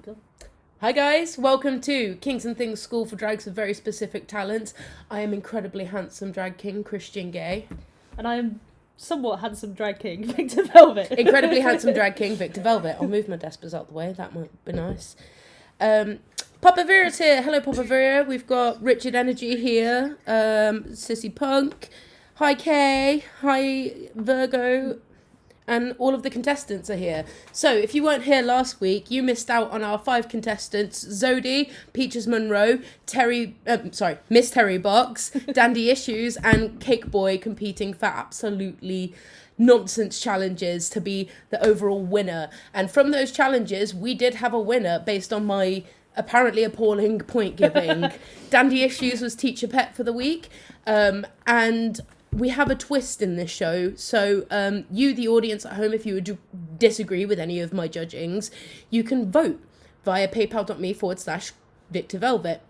Michael. Hi guys, welcome to Kings and Things School for Drags with Very Specific Talents. I am incredibly handsome drag king Christian Gay. And I am somewhat handsome drag king Victor Velvet. Incredibly handsome drag king Victor Velvet. I'll move my despers out the way, that might be nice. Papa Vera's here. Hello Papa Vera. We've got Richard Energy here. Sissy Punk. Hi Kay. Hi Virgo. And all of the contestants are here. So, if you weren't here last week, you missed out on our 5 contestants: Zodi, Peaches Monroe, Miss Terry Box, Dandy Issues, and Cake Boy competing for absolutely nonsense challenges to be the overall winner. And from those challenges, we did have a winner based on my apparently appalling point giving. Dandy Issues was teacher pet for the week, and we have a twist in this show, so you, the audience at home, if you would disagree with any of my judgings, you can vote via paypal.me/Victor Velvet.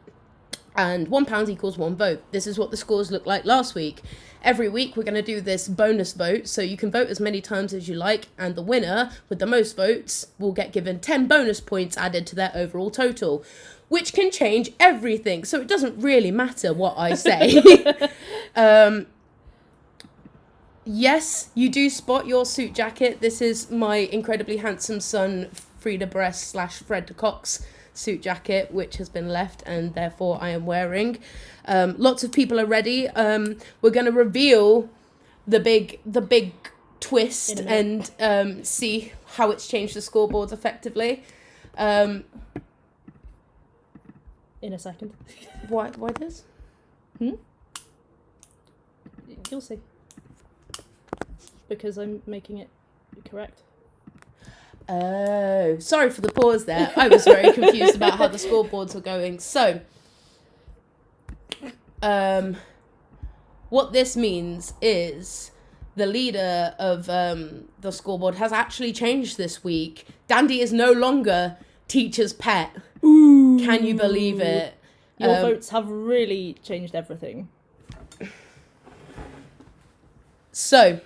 And £1 equals 1 vote. This is what the scores looked like last week. Every week we're going to do this bonus vote, so you can vote as many times as you like, and the winner with the most votes will get given 10 bonus points added to their overall total, which can change everything, so it doesn't really matter what I say. Yes, you do spot your suit jacket. This is my incredibly handsome son, Frida Bress / Fred Cox suit jacket, which has been left and therefore I am wearing. Lots of people are ready. We're going to reveal the big twist and see how it's changed the scoreboards effectively. In a second. Why this? You'll see. Because I'm making it correct. Oh, sorry for the pause there. I was very confused about how the scoreboards were going. So, what this means is the leader of the scoreboard has actually changed this week. Dandy is no longer teacher's pet. Ooh. Can you believe it? Your votes have really changed everything. So,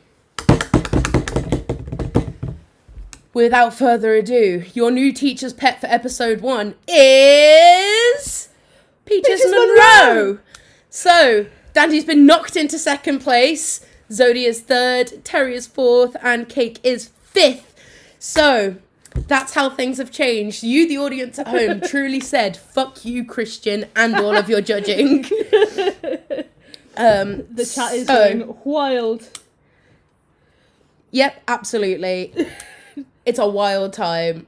without further ado, your new teacher's pet for episode 1 is Peaches Monroe. So, Dandy's been knocked into second place, Zodi is 3rd, Terry is 4th, and Cake is 5th. So, that's how things have changed. You, the audience at home, truly said, fuck you, Christian, and all of your judging. The chat is going wild. Yep, absolutely. It's a wild time.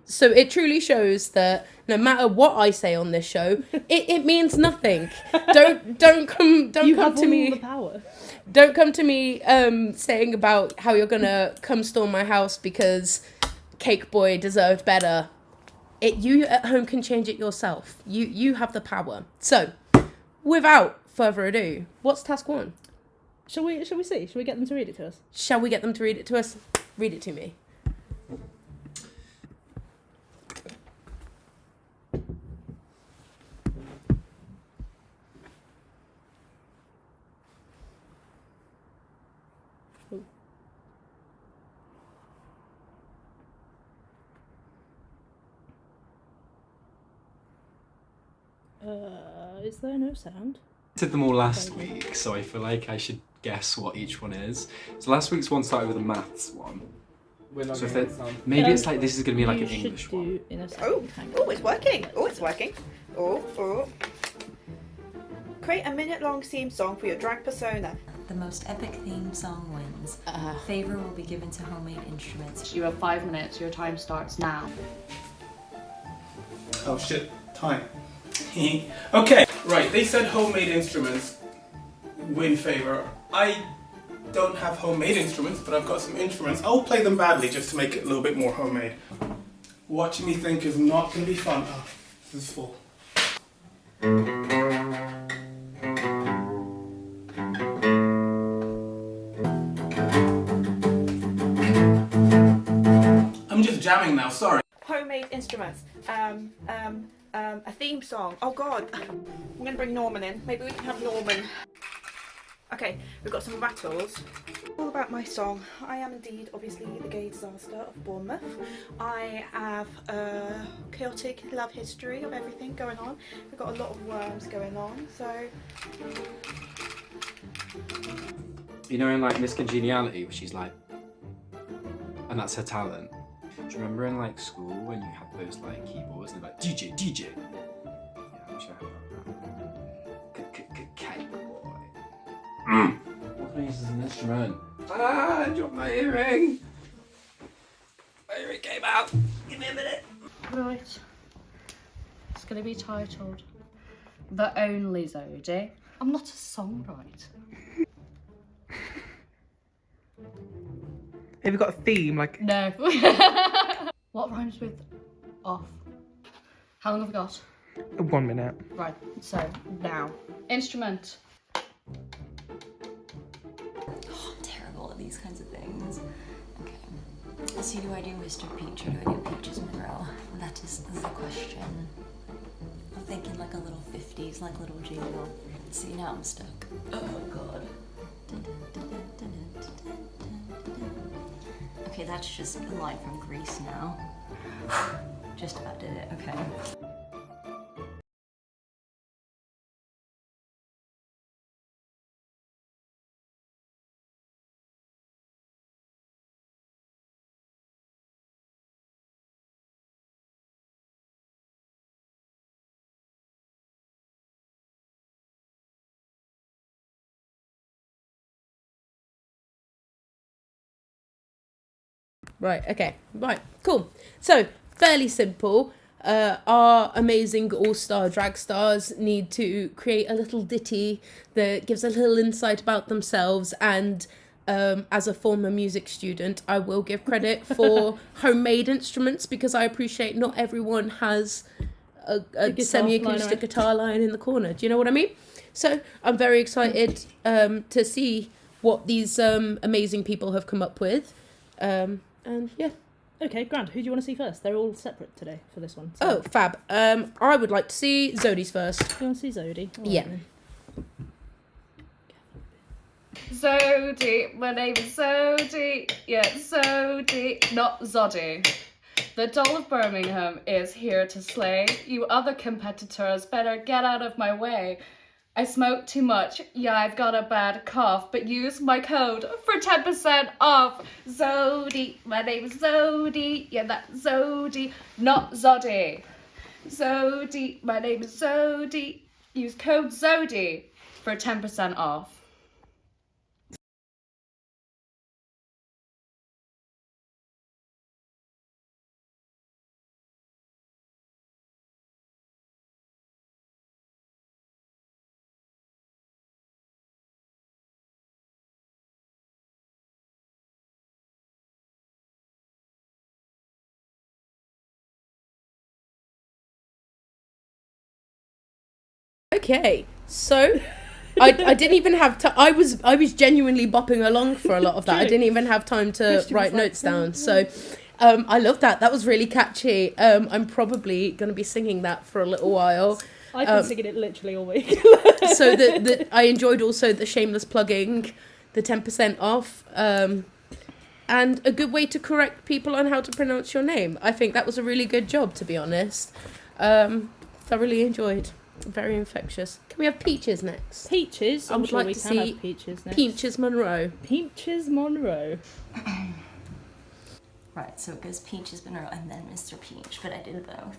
So it truly shows that no matter what I say on this show, it means nothing. Don't come to me. The power. Don't come to me saying about how you're gonna come storm my house because Cake Boy deserved better. You at home can change it yourself. You have the power. So, without further ado, what's task 1? Shall we see? Shall we get them to read it to us? Shall we get them to read it to us? Read it to me. Is there no sound? I did them all last week, so I feel like I should guess what each one is. So last week's one started with a maths one. So if maybe it's like this is going to be like an English one. In a Oh, it's working. Oh, it's working. Oh. Create a minute-long theme song for your drag persona. The most epic theme song wins. Favor will be given to homemade instruments. You have 5 minutes. Your time starts now. Oh shit, time. Okay, right, they said homemade instruments win favor. I don't have homemade instruments, but I've got some instruments. I'll play them badly just to make it a little bit more homemade. Watching me think is not going to be fun. Oh, this is full. I'm just jamming now, sorry. Homemade instruments. A theme song. Oh god. I'm gonna bring Norman in. Maybe we can have Norman. Okay, we've got some rattles. All about my song. I am indeed, obviously, the gay disaster of Bournemouth. I have a chaotic love history of everything going on. We've got a lot of worms going on, so... You know, in like Miss Congeniality, where she's like, and that's her talent. Do you remember in like school when you had those like keyboards and they're like DJ, DJ? Yeah, I wish I had that. Cat boy. What can I use as an instrument? Ah, I dropped my earring. My earring came out. Give me a minute. Right. It's going to be titled The Only Zodi. I'm not a songwriter. Have you got a theme? Like, No. What rhymes with off? How long have we got? 1 minute. Right, so now. Instrument. Oh, I'm terrible at these kinds of things. Okay. So do I do Mr. Peach or do I do Peaches Monroe? That is the question. I'm thinking like a little 50s, like little jingle. See, now I'm stuck. Oh god. Okay, that's just a line from Grease now. Just about did it, okay. Right, okay. Right, cool. So, fairly simple. Our amazing all-star drag stars need to create a little ditty that gives a little insight about themselves, and as a former music student, I will give credit for homemade instruments because I appreciate not everyone has a semi-acoustic guitar line in the corner. Do you know what I mean? So I'm very excited to see what these amazing people have come up with. And yeah. Okay, Grant, who do you want to see first? They're all separate today for this one. Oh, fab. I would like to see Zodi's first. You want to see Zodi? All Yeah. right, Zodi, my name is Zodi. Yeah, Zodi, not Zodi. The doll of Birmingham is here to slay. You other competitors better get out of my way. I smoke too much. Yeah, I've got a bad cough, but use my code for 10% off. Zodi, my name is Zodi. Yeah, that's Zodi, not Zodi. Zodi, my name is Zodi. Use code Zodi for 10% off. Okay, so I didn't even have to. I was genuinely bopping along for a lot of that. I didn't even have time to write notes down. So I love that. That was really catchy. I'm probably going to be singing that for a little while. I've been singing it literally all week. So I enjoyed also the shameless plugging, the 10% off, and a good way to correct people on how to pronounce your name. I think that was a really good job, to be honest. Thoroughly enjoyed. Very infectious. Can we have Peaches next? Peaches? I I'm would sure like we to can see have Peaches next. Peaches Monroe. Peaches Monroe. Right, so it goes Peaches Monroe and then Mr. Peach, but I did both.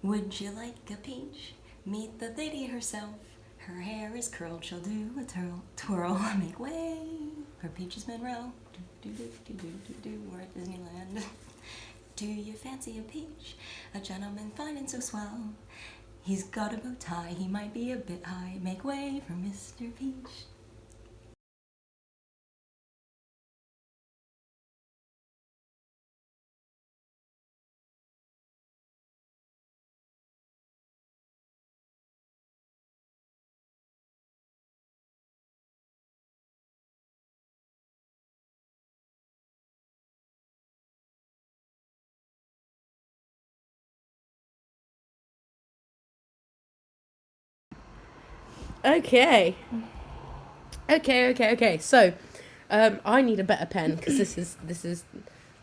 Would you like a peach? Meet the lady herself. Her hair is curled, she'll do a twirl, make way for Peaches Monroe. We're at Disneyland. Do you fancy a peach? A gentleman fine and so swell. He's got a bow tie, he might be a bit high. Make way for Mr. Peach. Okay. So, I need a better pen because this is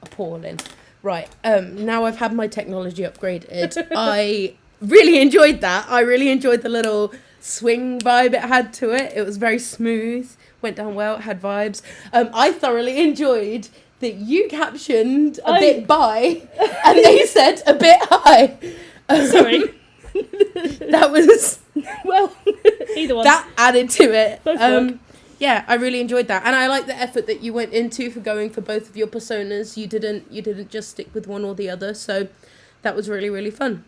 appalling. Right. Now I've had my technology upgraded. I really enjoyed that. I really enjoyed the little swing vibe it had to it. It was very smooth. Went down well. It had vibes. I thoroughly enjoyed that you captioned a bit by, and they said a bit high. Sorry. That was Well, either one. that added to it. Both work. Yeah, I really enjoyed that, and I like the effort that you went into for going for both of your personas. You didn't just stick with one or the other, so that was really, really fun.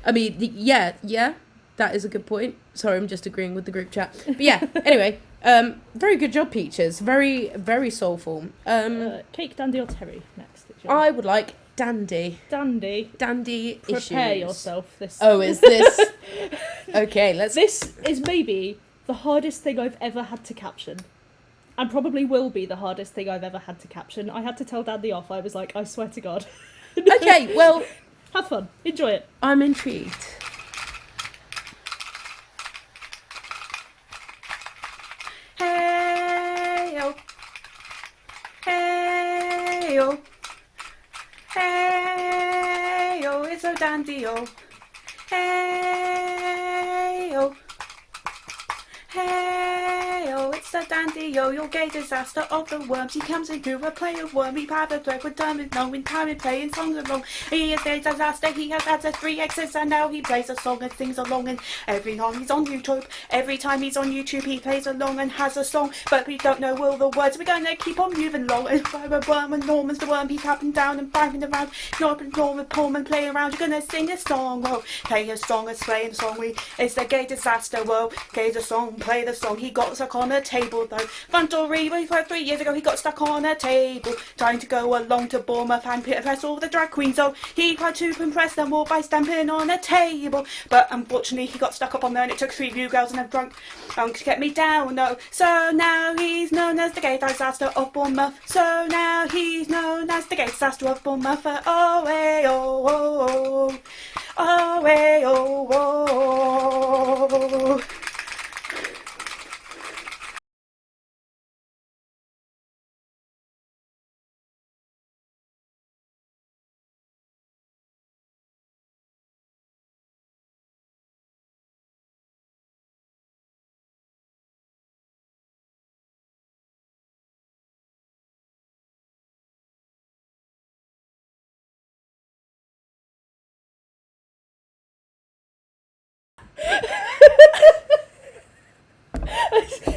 I mean, yeah, that is a good point. Sorry, I'm just agreeing with the group chat. But yeah, anyway, very good job, Peaches. Very, very soulful. Cake, Dandy, or Terry next? I would like Dandy. Dandy. Dandy Prepare issues. yourself. This. Oh, is this? Okay, let's. This is maybe the hardest thing I've ever had to caption. And probably will be the hardest thing I've ever had to caption. I had to tell Dandy off. I was like, I swear to God. Okay, well, Have fun. Enjoy it. I'm intrigued. Hey-yo. Hey-yo. Hey-yo, it's so dandy-o. Hey-yo. Hey-yo, it's a dandy-o, your gay disaster of the worms. He comes into a play of worm, he powder thread with time is known, in time and playing songs along. He is gay disaster, he has had 3 exes, and now he plays a song and sings along. And every time he's on YouTube, every time he's on YouTube, he plays along and has a song. But we don't know all the words, we're gonna keep on moving along. And by the worm, and Norman's the worm, he's tapping down and banging around. Norman, Pullman, play around, you're gonna sing a song, whoa. Play a song, a slaying song, it's the gay disaster, whoa. Play the song, play the song, he got stuck on a table though. Front door read, 3 years ago he got stuck on a table, trying to go along to Bournemouth and impress all the drag queens. So he tried to impress them all by stamping on a table, but unfortunately he got stuck up on there, and it took 3 view girls and a drunk to get me down, no. So now he's known as the gay disaster of Bournemouth. So now he's known as the gay disaster of Bournemouth. Oh, hey, oh, oh, oh. Oh, hey, oh, oh.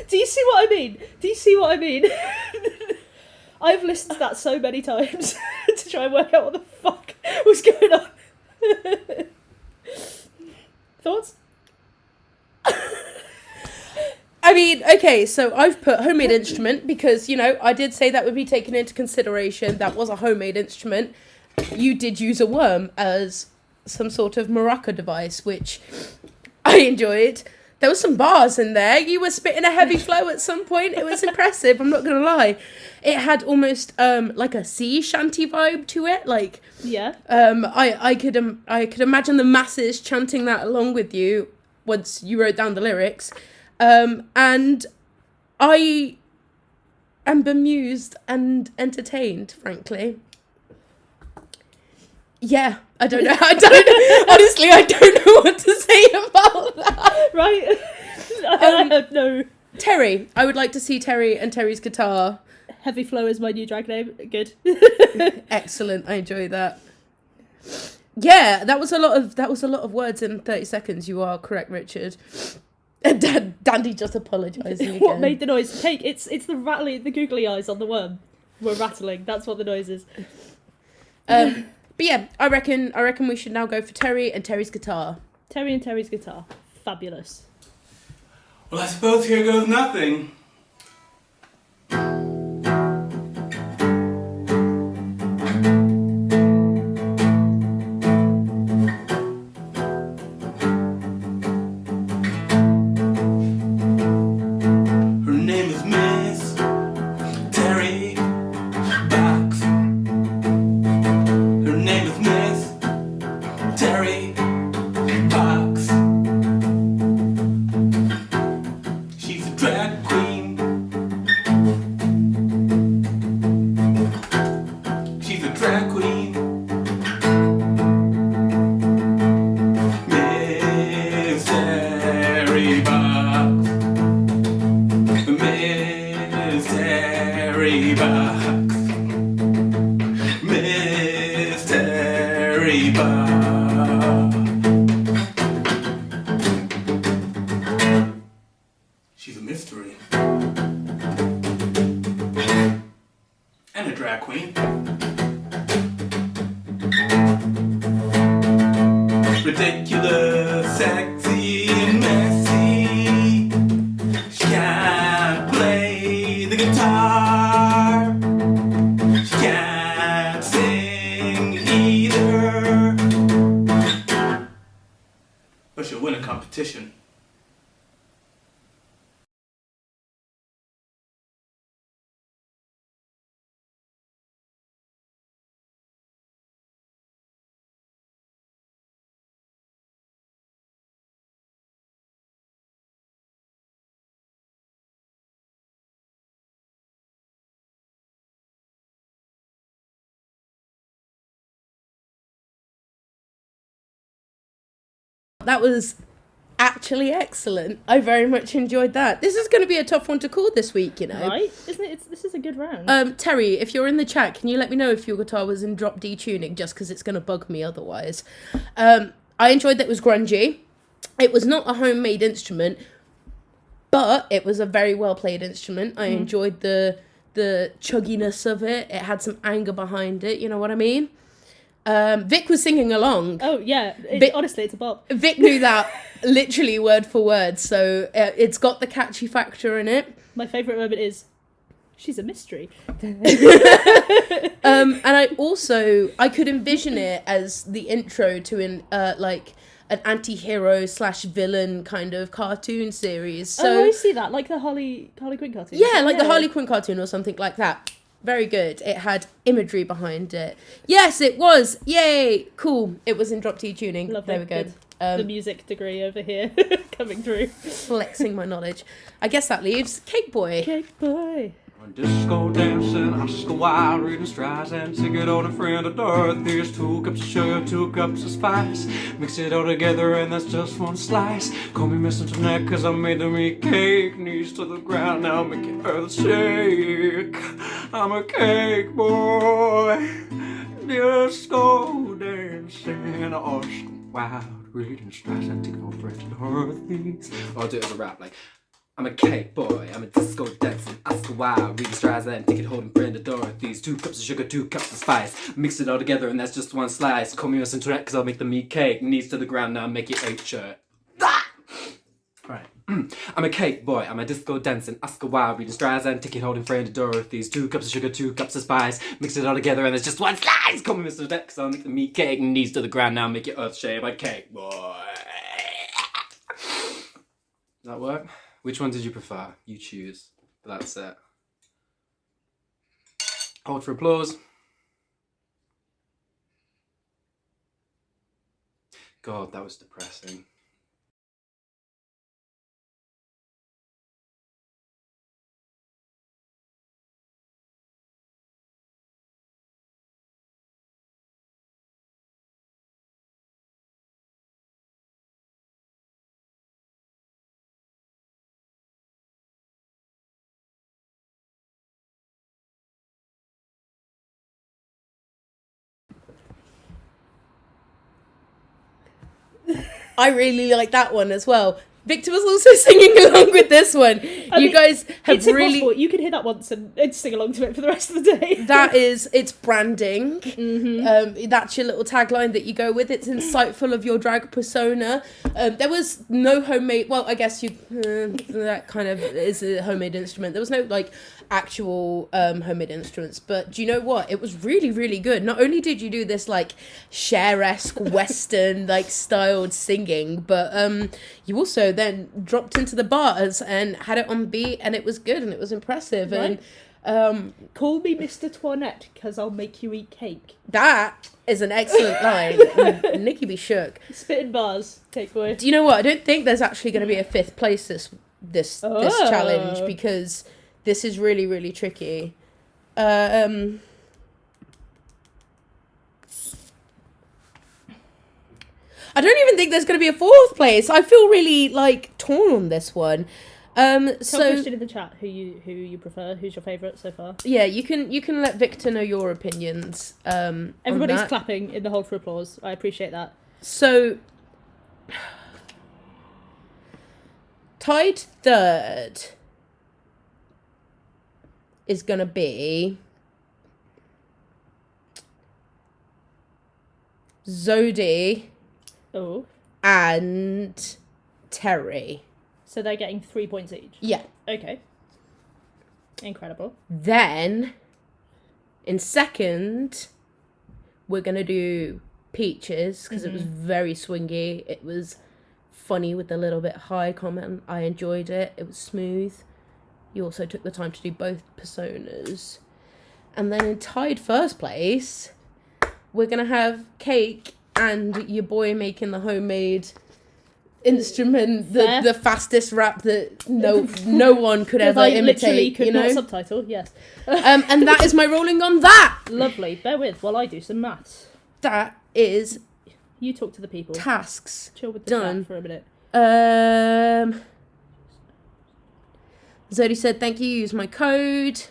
Do you see what I mean? Do you see what I mean? I've listened to that so many times to try and work out what the fuck was going on. Thoughts? I mean, okay, so I've put homemade instrument because, you know, I did say that would be taken into consideration. That was a homemade instrument. You did use a worm as some sort of maraca device, which I enjoyed. There was some bars in there. You were spitting a heavy flow at some point. It was impressive, I'm not going to lie. It had almost like a sea shanty vibe to it. Like, Yeah. I could imagine the masses chanting that along with you once you wrote down the lyrics. And I am bemused and entertained, frankly. Yeah, I don't know. Honestly, I don't know what to say about that. Right? I have no... Terry. I would like to see Terry and Terry's guitar. Heavy Flow is my new drag name. Good. Excellent. I enjoy that. Yeah, that was a lot of words in 30 seconds. You are correct, Richard. And Dandy just apologising again. What made the noise? Cake, it's the rattling, the googly eyes on the worm were rattling. That's what the noise is. But yeah, I reckon we should now go for Terry and Terry's guitar. Terry and Terry's guitar. Fabulous. Well, I suppose here goes nothing. Her name is Miss Terry Box. Her name is Miss Terry Box. She's a drag queen. She's a mystery. And a drag queen. Ridiculous, sexy, and messy. She can't play the guitar. She can't sing either. But she'll win a competition. That was actually excellent. I very much enjoyed that. This is going to be a tough one to call this week, you know. Right? Isn't it? This is a good round. Terry, if you're in the chat, can you let me know if your guitar was in drop D tuning, just because it's going to bug me otherwise. I enjoyed that it was grungy. It was not a homemade instrument, but it was a very well played instrument. I enjoyed the chugginess of it. It had some anger behind it, you know what I mean? Vic was singing along. Oh yeah, honestly, it's a bop. Vic knew that literally word for word, so it's got the catchy factor in it. My favourite moment is, she's a mystery. And I could envision it as the intro to like an anti-hero / villain kind of cartoon series. So I see that, like the Harley Quinn cartoon. yeah, like the Harley Quinn cartoon or something like that. Very good. It had imagery behind it. Yes, it was. Yay. Cool. It was in drop D tuning. Lovely. There we go. Good. The music degree over here coming through. Flexing my knowledge. I guess that leaves Cake Boy. Cake Boy. Disco dancing, Oscar Wilde, reading Streisand, ticket on a friend of Dorothy's, 2 cups of sugar, 2 cups of spice, mix it all together and that's just 1 slice. Call me Mr. Tonight cause I made the meat cake, knees to the ground, now make it earth shake. I'm a cake boy, disco dancing, Oscar Wilde, reading Streisand, ticket on a friend of Dorothy's. Or I'll do it as a rap, like, I'm a cake boy, I'm a disco dancing, Oscar Wilde, reading Streisand, ticket holding Brenda Dorothy's, 2 cups of sugar, 2 cups of spice, mix it all together and that's just 1 slice. Call me Miss Internet cause I'll make the meat cake, knees to the ground now make it 8 shirt. Right. I'm a cake boy, I'm a disco dancing, Oscar Wilde, reading Streisand, ticket holding Brenda Dorothy's, 2 cups of sugar, 2 cups of spice, mix it all together and there's just 1 slice. Call me Mr. Internet cause I'll make the meat cake, knees to the ground now make it earth shape. I'm a cake boy. Does that work? Which one did you prefer? You choose. That's it. Hold for applause. God, that was depressing. I really like that one as well. Victor was also singing along with this one. You guys have it's really... impossible. You can hear that once and sing along to it for the rest of the day. It's branding. That's your little tagline that you go with. It's insightful of your drag persona. There was no homemade... Well, I guess that kind of is a homemade instrument. There was no, like, actual homemade instruments. But do you know what? It was really, really good. Not only did you do this, like, Cher-esque Western, like, styled singing, but you also then dropped into the bars and had it on beat, and it was good and it was impressive. Right. And call me Mr. Toinette because I'll make you eat cake. that is an excellent line. Nikki be shook. Spitting bars, Cake Boy. Do you know what? I don't think there's actually going to be a 5th place this Oh. challenge, because this is really, really tricky. I don't even think there's going to be a 4th place. I feel really, like, torn on this one. Tell a So question in the chat who you prefer. Who's your favourite so far? yeah, you can let Victor know your opinions. On Everybody's that. clapping in the hold for applause. I appreciate that. So tied third is gonna be Zodi Oh, and Terry. so they're getting 3 points each. Yeah. Okay. Incredible. Then in second, we're gonna do Peaches because it was very swingy. It was funny with a little bit high comment. I enjoyed it. It was smooth. You also took the time to do both personas. And then in tied first place, we're gonna have Cake and your boy making the homemade instrument, Fair. the fastest rap that no one could ever I literally imitate. could You know, not subtitle. Yes. and that is my rolling on that. Lovely. Bear with while I do some maths. That is You talk to the people. tasks Chill with the done. chat for a minute. Zodi said, thank you, use my code.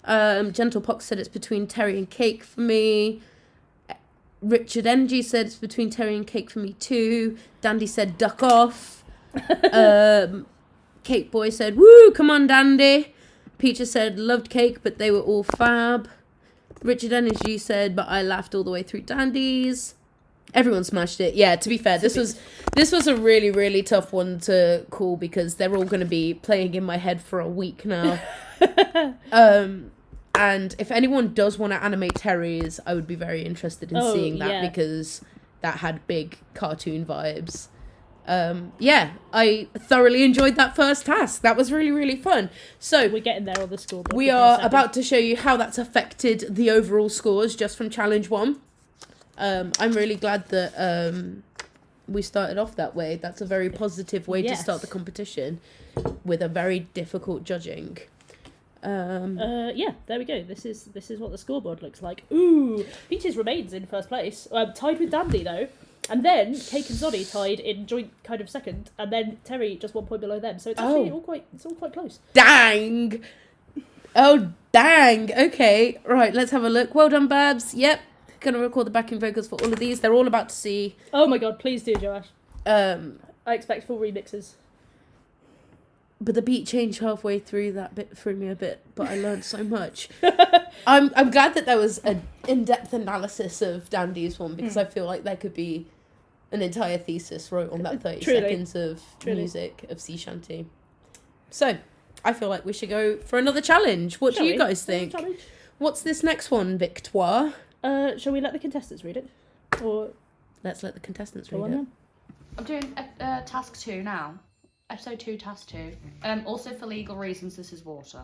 Gentle Pox said it's between Terry and Cake for me. Richard Energy said it's between Terry and Cake for me too. Dandy said duck off. Cake Boy said, woo, come on Dandy. Peaches said loved Cake, but they were all fab. Richard Energy said, but I laughed all the way through Dandies. Everyone smashed it. Yeah, to be fair, this was a really, really tough one to call because they're all going to be playing in my head for a week now. And if anyone does want to animate Terry's, I would be very interested in Oh, seeing that yeah. because that had big cartoon vibes. Yeah, I thoroughly enjoyed that first task. That was really, really fun. So We're getting there on the scoreboard. we Give me a are second. about to show you how that's affected the overall scores just from challenge 1. I'm really glad that we started off that way. That's a very positive way to start the Yes. competition with a very difficult judging. Yeah, there we go. This is what the scoreboard looks like. Ooh, Peaches remains in first place, tied with Dandy though, and then Cake and Zodi tied in joint kind of second, and then Terry just 1 point below them. So it's actually all quite close. Dang! Oh, dang! Okay, right, let's have a look. Well done, Babs. Yep, gonna record the backing vocals for all of these. They're all about to see. Oh my god, please do, Joash. Um, I expect full remixes. but the beat changed halfway through. That bit threw me a bit, but I learned so much. I'm glad that there was an in-depth analysis of Dandy's one because I feel like there could be an entire thesis wrote on that 30 Truly. seconds of Truly. music of sea shanty. So I feel like we should go for another challenge. What Shall do you we? guys think? Challenge? What's this next one, Victoire? Shall we let the contestants read it? Or Let's let the contestants go read on it. then? I'm doing task 2 now. Episode 2, task 2. Also for legal reasons, this is water.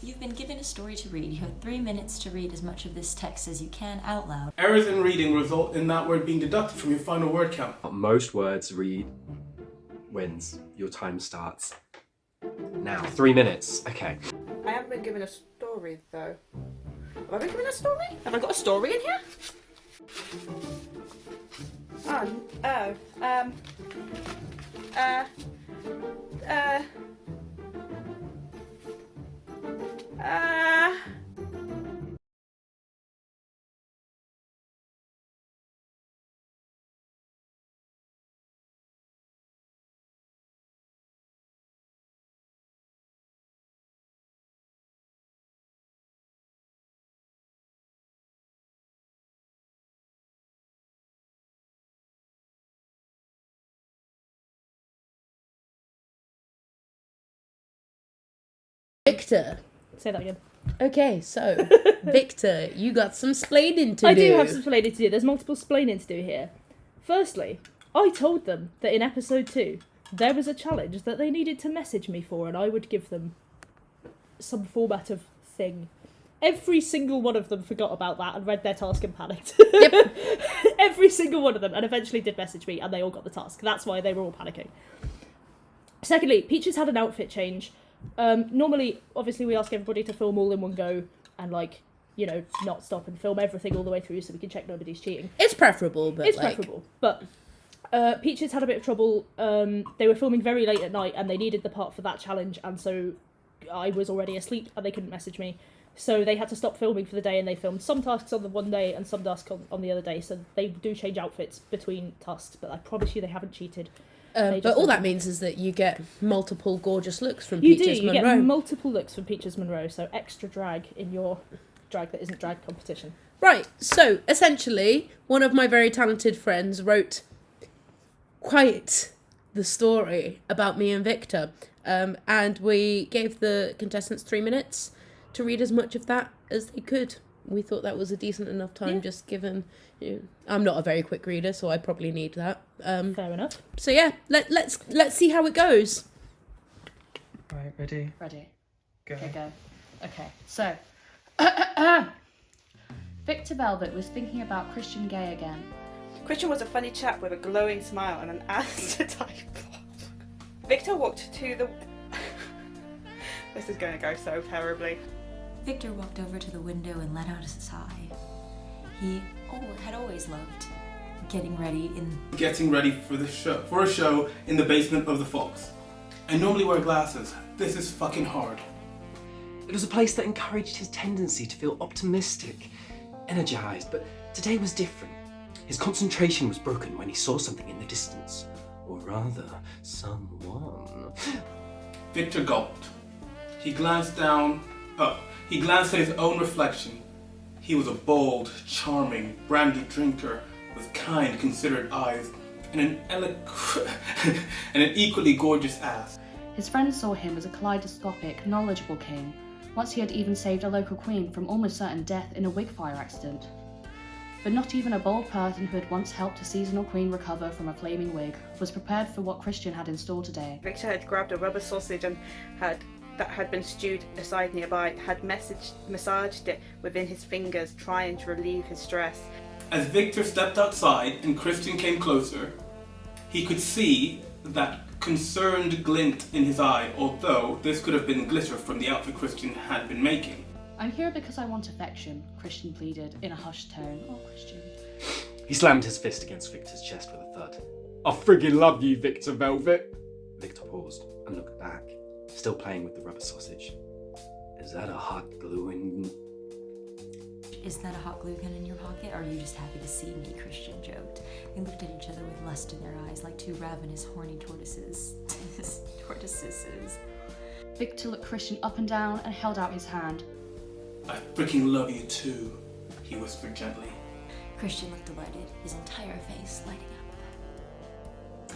You've been given a story to read. You have 3 minutes to read as much of this text as you can out loud. Errors in reading result in that word being deducted from your final word count. Most words read wins. Your time starts now. 3 minutes. Okay. I haven't been given a story though. Have I been given a story? Have I got a story in here? Victor. Say that again. Okay, so Victor, you got some splaining to I do. do have some splaining to do. There's multiple splaining to do here. Firstly, I told them that in episode 2 there was a challenge that they needed to message me for, and I would give them some format of thing. Every single one of them forgot about that and read their task and panicked. Yep. Every single one of them, and eventually did message me, and they all got the task. That's why they were all panicking. Secondly, Peaches had an outfit change. Normally, obviously, we ask everybody to film all in one go and, like, you know, not stop and film everything all the way through so we can check nobody's cheating. It's preferable, but It's like, preferable, but Peaches had a bit of trouble. They were filming very late at night and they needed the part for that challenge, and so I was already asleep and they couldn't message me. So they had to stop filming for the day, and they filmed some tasks on the one day and some tasks on the other day. So they do change outfits between tasks, but I promise you they haven't cheated. But all that means is that you get multiple gorgeous looks from You Peaches do. You Monroe. get multiple looks from Peaches Monroe, so extra drag in your drag that isn't drag competition. Right, so essentially, one of my very talented friends wrote quite the story about me and Victor, and we gave the contestants 3 minutes to read as much of that as they could. We thought that was a decent enough time, just given, I'm not a very quick reader, so I probably need that. Fair enough. So yeah, let's see how it goes. Right, ready? Ready. Go. Okay, go. Okay, so. Victor Velvet was thinking about Christian Gay again. Christian was a funny chap with a glowing smile and an answer type. Victor walked to the... This is going to go so terribly. Victor walked over to the window and let out a sigh. He had always loved getting ready for a show in the basement of the Fox. I normally wear glasses. This is fucking hard. It was a place that encouraged his tendency to feel optimistic, energized, but today was different. His concentration was broken when he saw something in the distance, or rather, someone. Victor gulped. He glanced He glanced at his own reflection. He was a bold, charming, brandy drinker with kind, considerate eyes and an equally gorgeous ass. His friends saw him as a kaleidoscopic, knowledgeable king. Once he had even saved a local queen from almost certain death in a wig fire accident. But not even a bold person who had once helped a seasonal queen recover from a flaming wig was prepared for what Christian had in store today. Victor had grabbed a rubber sausage and that had been stewed aside nearby, had massaged it within his fingers, trying to relieve his stress. As Victor stepped outside and Christian came closer, he could see that concerned glint in his eye, although this could have been glitter from the outfit Christian had been making. I'm here because I want affection, Christian pleaded in a hushed tone. Oh, Christian. He slammed his fist against Victor's chest with a thud. I friggin' love you, Victor Velvet. Victor paused and looked back, still playing with the rubber sausage. Is that a hot gluing? Is that a hot glue gun in your pocket, or are you just happy to see me? Christian joked. They looked at each other with lust in their eyes, like two ravenous, horny tortoises. Tortoises. Victor looked Christian up and down and held out his hand. I freaking love you too, he whispered gently. Christian looked delighted, his entire face lighting up.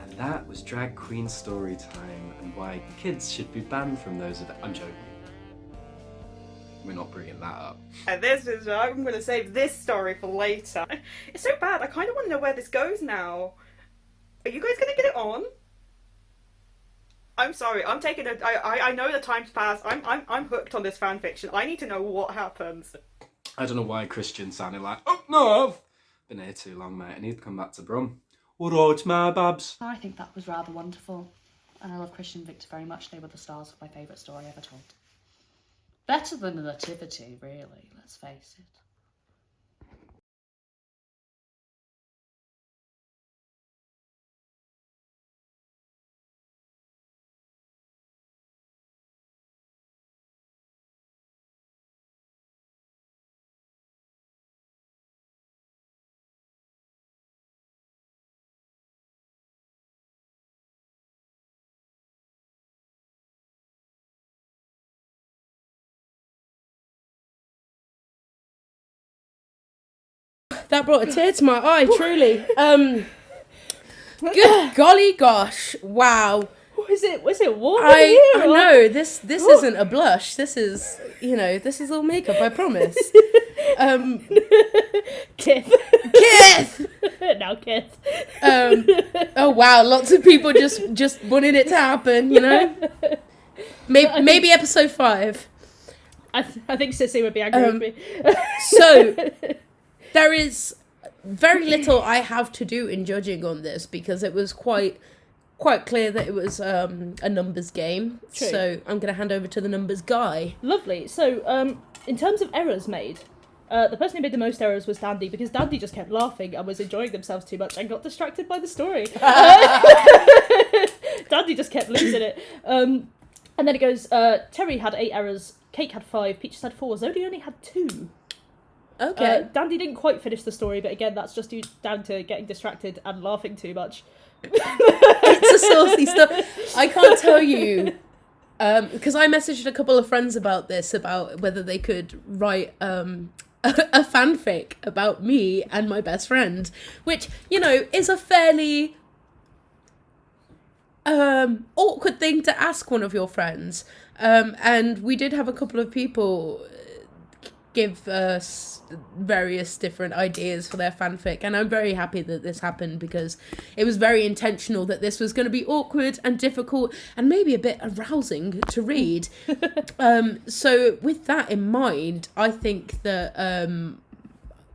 And that was drag queen story time, and why kids should be banned from those events. I'm joking. We're not bringing that up. And I'm going to save this story for later. It's so bad, I kind of want to know where this goes now. Are you guys going to get it on? I'm sorry, I'm taking I know the time's passed. I'm hooked on this fanfiction. I need to know what happens. I don't know why Christian sounded like, oh no, I've been here too long, mate. I need to come back to Brum. Alright, my babs. I think that was rather wonderful. And I love Christian and Victor very much. They were the stars of my favourite story ever told. Better than the Nativity, really, let's face it. That brought a tear to my eye, truly. Good golly gosh, wow. Was it warm? I know, this isn't a blush. This is, this is all makeup, I promise. Kith. Kith! Now Kith. Oh wow, lots of people just wanted it to happen, Maybe episode 5. I think Sissy would be angry with me. So, there is very little I have to do in judging on this because it was quite clear that it was a numbers game. True. So I'm going to hand over to the numbers guy. Lovely. So, in terms of errors made, The person who made the most errors was Dandy, because Dandy just kept laughing and was enjoying themselves too much and got distracted by the story. Dandy just kept losing it. And then it goes, Terry had 8 errors, Cake had 5, Peaches had 4, Zodi only had 2. Okay. Dandy didn't quite finish the story, but again, that's just down to getting distracted and laughing too much. It's a saucy stuff. I can't tell you, because I messaged a couple of friends about this, about whether they could write a fanfic about me and my best friend, which, you know, is a fairly awkward thing to ask one of your friends. And we did have a couple of people give us various different ideas for their fanfic, and I'm very happy that this happened, because it was very intentional that this was going to be awkward and difficult and maybe a bit arousing to read. So with that in mind, I think that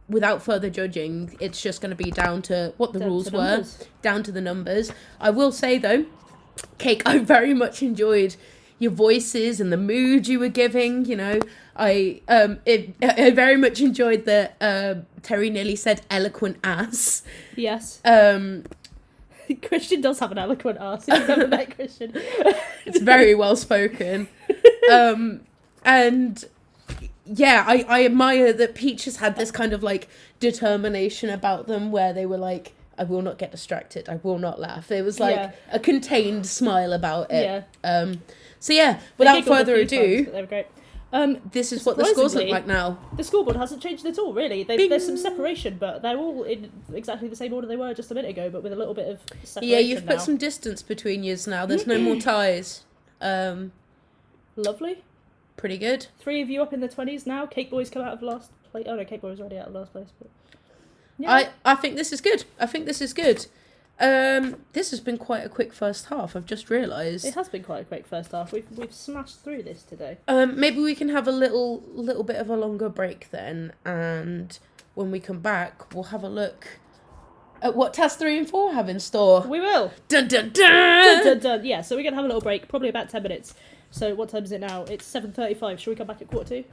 without further judging, it's just going to be down to what the rules were, down to the numbers. I will say though, Cake, I very much enjoyed your voices and the mood you were giving. You know, I very much enjoyed that Terry nearly said eloquent ass. Yes. Christian does have an eloquent ass. If you've ever met Christian. It's very well spoken. And yeah, I admire that Peaches had this kind of like determination about them, where they were like, I will not get distracted, I will not laugh. It was like a contained smile about it. Yeah. So yeah, without further ado, they were great. This is what the scores look like now. The scoreboard hasn't changed at all, really. There's some separation, but they're all in exactly the same order they were just a minute ago, but with a little bit of separation. Yeah, you've put some distance between yous now. There's no more ties. Lovely. Pretty good. 3 of you up in the 20s now. Cake Boys come out of last place. Oh no, Cake Boy was already out of last place. But yeah. I think this is good. This has been quite a quick first half, I've just realised. It has been quite a quick first half. We've smashed through this today. Maybe we can have a little bit of a longer break then, and when we come back, we'll have a look at what Task 3 and 4 have in store. We will. Dun dun dun! Dun, dun, dun. Yeah, so we're going to have a little break, probably about 10 minutes. So what time is it now? It's 7:35. Shall we come back at 7:45?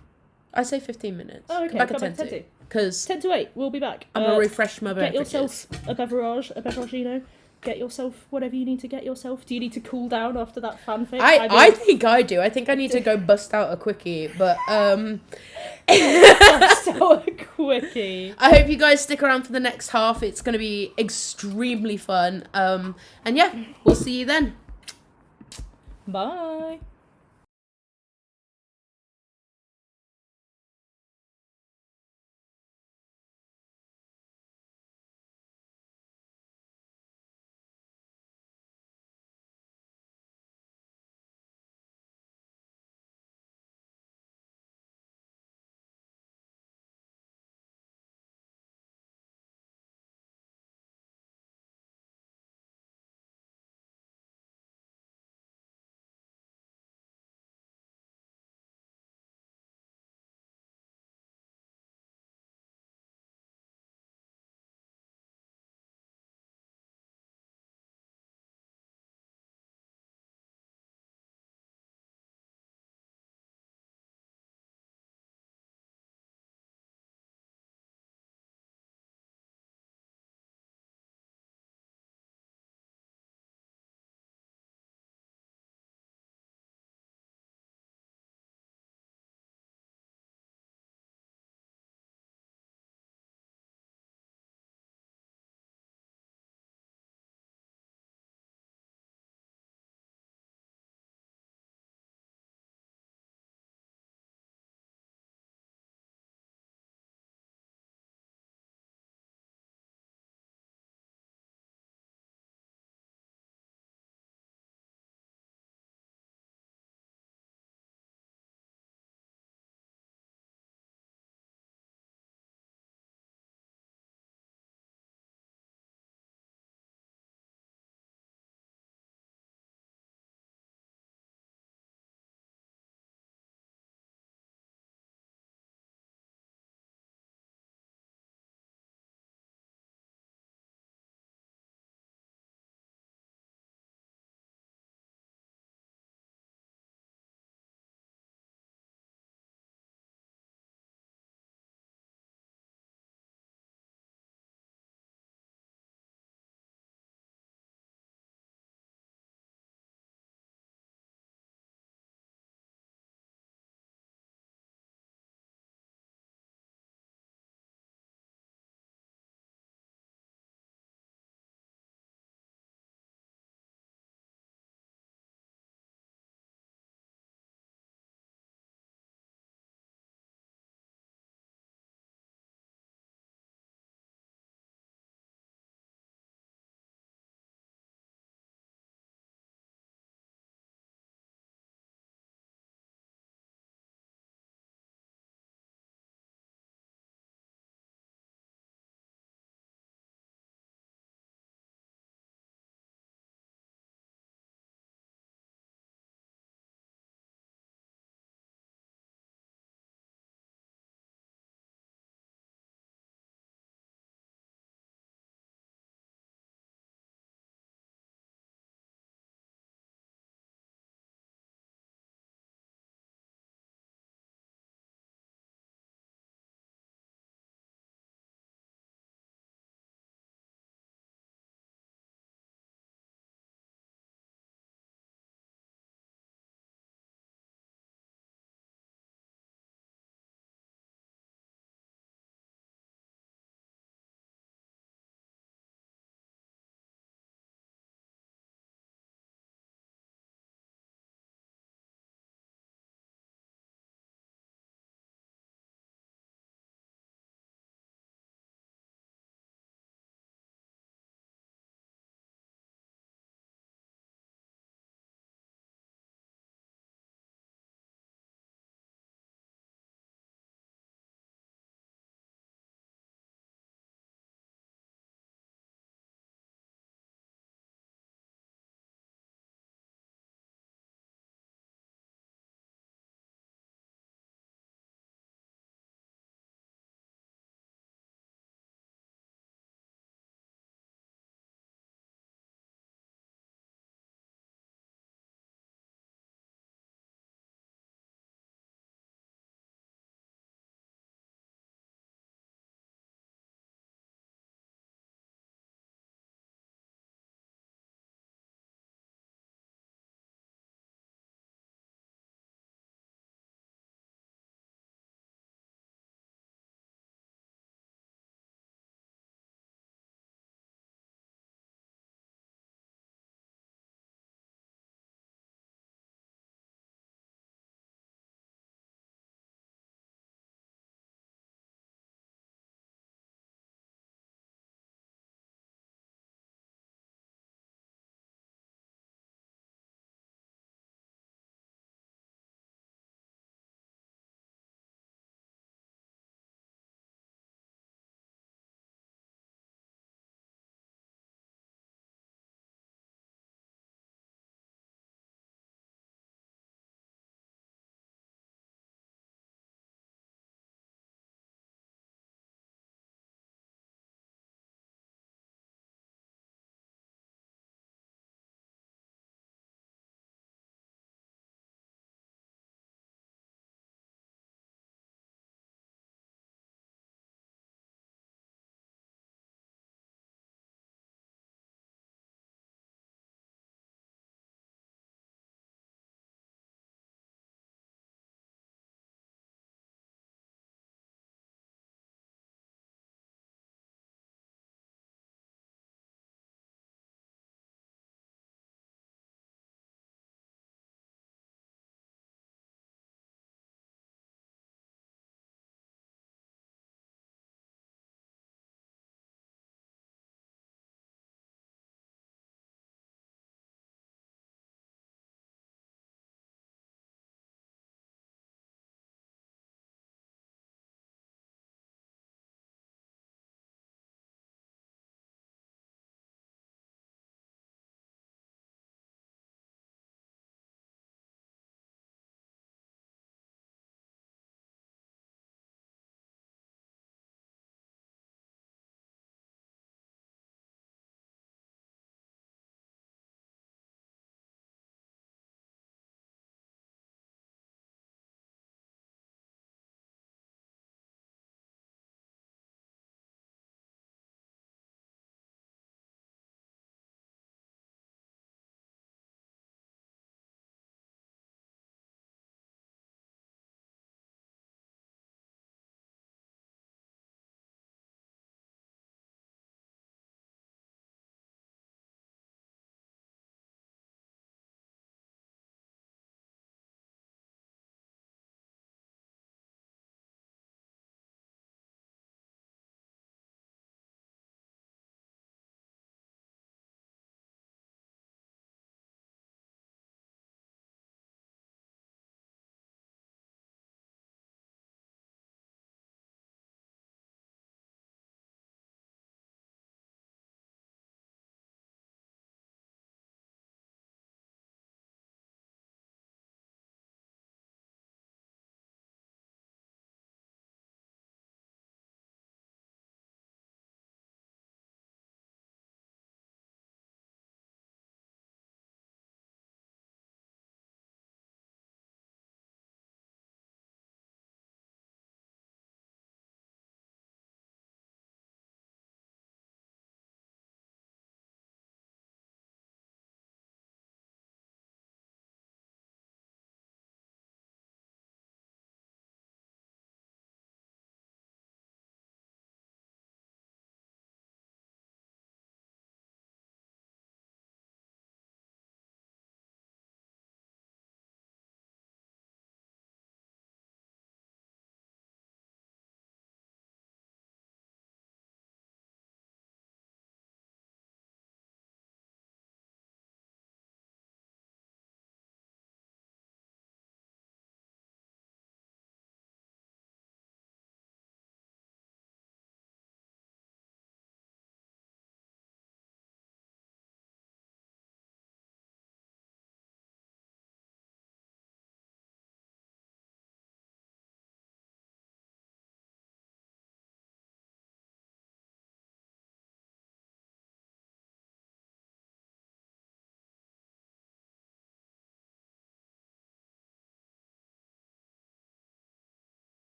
I say 15 minutes. Oh, okay. Come back Come at back 10 10 to. Because 10 to 8, we'll be back. I'm going to refresh my Get beverages. yourself a beveragino. Get yourself whatever you need to get yourself. Do you need to cool down after that fanfic? I think I do. I think I need to go bust out a quickie, but Bust out a quickie. I hope you guys stick around for the next half. It's going to be extremely fun. And yeah, we'll see you then. Bye.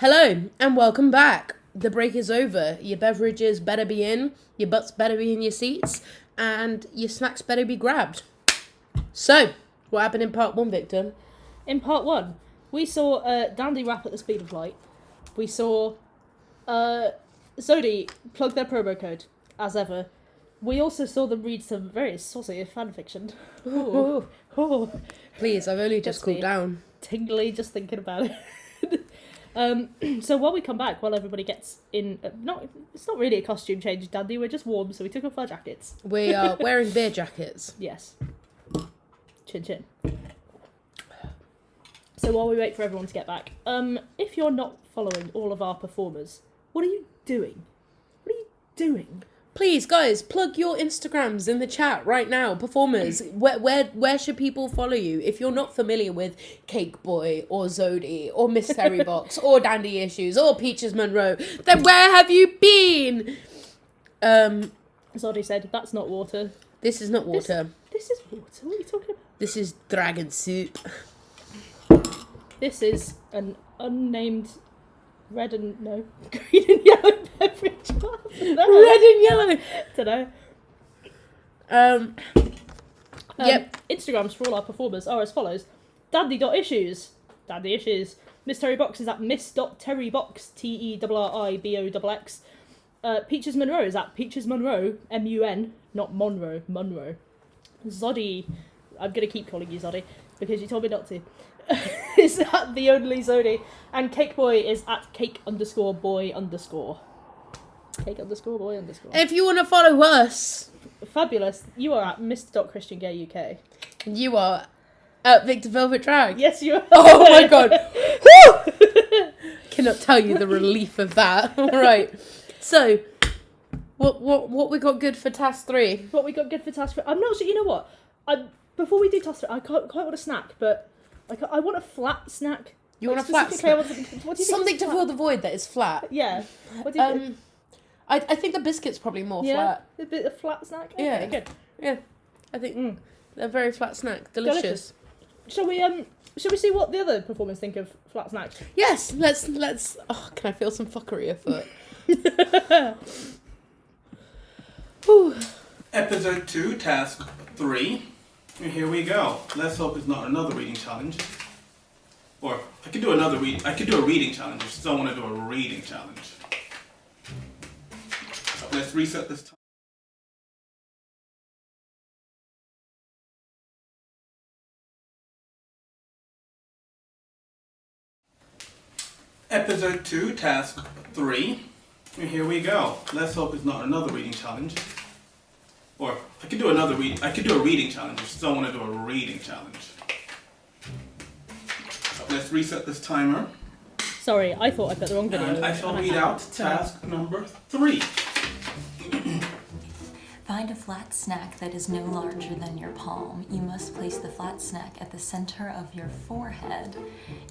Hello and welcome back. The break is over. Your beverages better be in, your butts better be in your seats, and your snacks better be grabbed. So, what happened in part 1, Victor? In part 1, we saw Dandy rap at the speed of light. We saw Zodi plug their promo code, as ever. We also saw them read some very saucy fanfiction. Ooh. Ooh. Please, I've only just Gets cooled me down. tingly just thinking about it. So while we come back, while everybody gets in, it's not really a costume change, Dandy. We're just warm, so we took off our jackets. We are wearing beer jackets. Yes. Chin chin. So while we wait for everyone to get back, if you're not following all of our performers, what are you doing? What are you doing? Please, guys, plug your Instagrams in the chat right now. Performers, where should people follow you? If you're not familiar with Cake Boy or Zodi or Miss Terry Box or Dandy Issues or Peaches Monroe, then where have you been? Zodi said, "That's not water. This is not water. This is water. What are you talking about? This is dragon soup. This is an unnamed red and green and yellow beverage." Red and yellow. Dunno. Yep. Instagrams for all our performers are as follows: Dandy.issues. Dandy Issues. Miss Terry Box is at miss.terrybox, TERRIBOXX. Peaches Monroe is at Peaches Monroe, MUN, not Monroe, Monroe. Zodi, I'm going to keep calling you Zodi, because you told me not to, is at the only Zodi. And Cake Boy is at cake_boy_. Cake_boy_. If you want to follow us, Fabulous. You are at Mr.ChristianGayUK. you are at Victor Velvet Drag. Yes, you are. Oh my god. Cannot tell you the relief of that. Right. So, what we got good for task 3? What we got good for task 3? I'm not sure. You know what? Before we do task 3, I quite want a snack, but I want a flat snack. You want a flat Specifically, I snack? want what do you Something think to is fill flat? the void that is flat. Yeah. What do you think? I think the biscuit's probably more Yeah, flat. a bit of flat snack. Okay, Yeah. good. Yeah. I think they're a very flat snack. Delicious. Shall we see what the other performers think of flat snacks? Yes, let's oh, can I feel some fuckery afoot? Whew. Episode 2, task 3. And here we go. Let's hope it's not another reading challenge. Or I could do another reading. I could do a reading challenge. I just don't want to do a reading challenge. Let's reset this time. Episode 2, task 3. And here we go. Let's hope it's not another reading challenge. Or I could do another reading. I could do a reading challenge. I just don't want to do a reading challenge. Let's reset this timer. Sorry, I thought I put the wrong video. And I shall and read hadn't. out task number 3. Find a flat snack that is no larger than your palm. You must place the flat snack at the center of your forehead.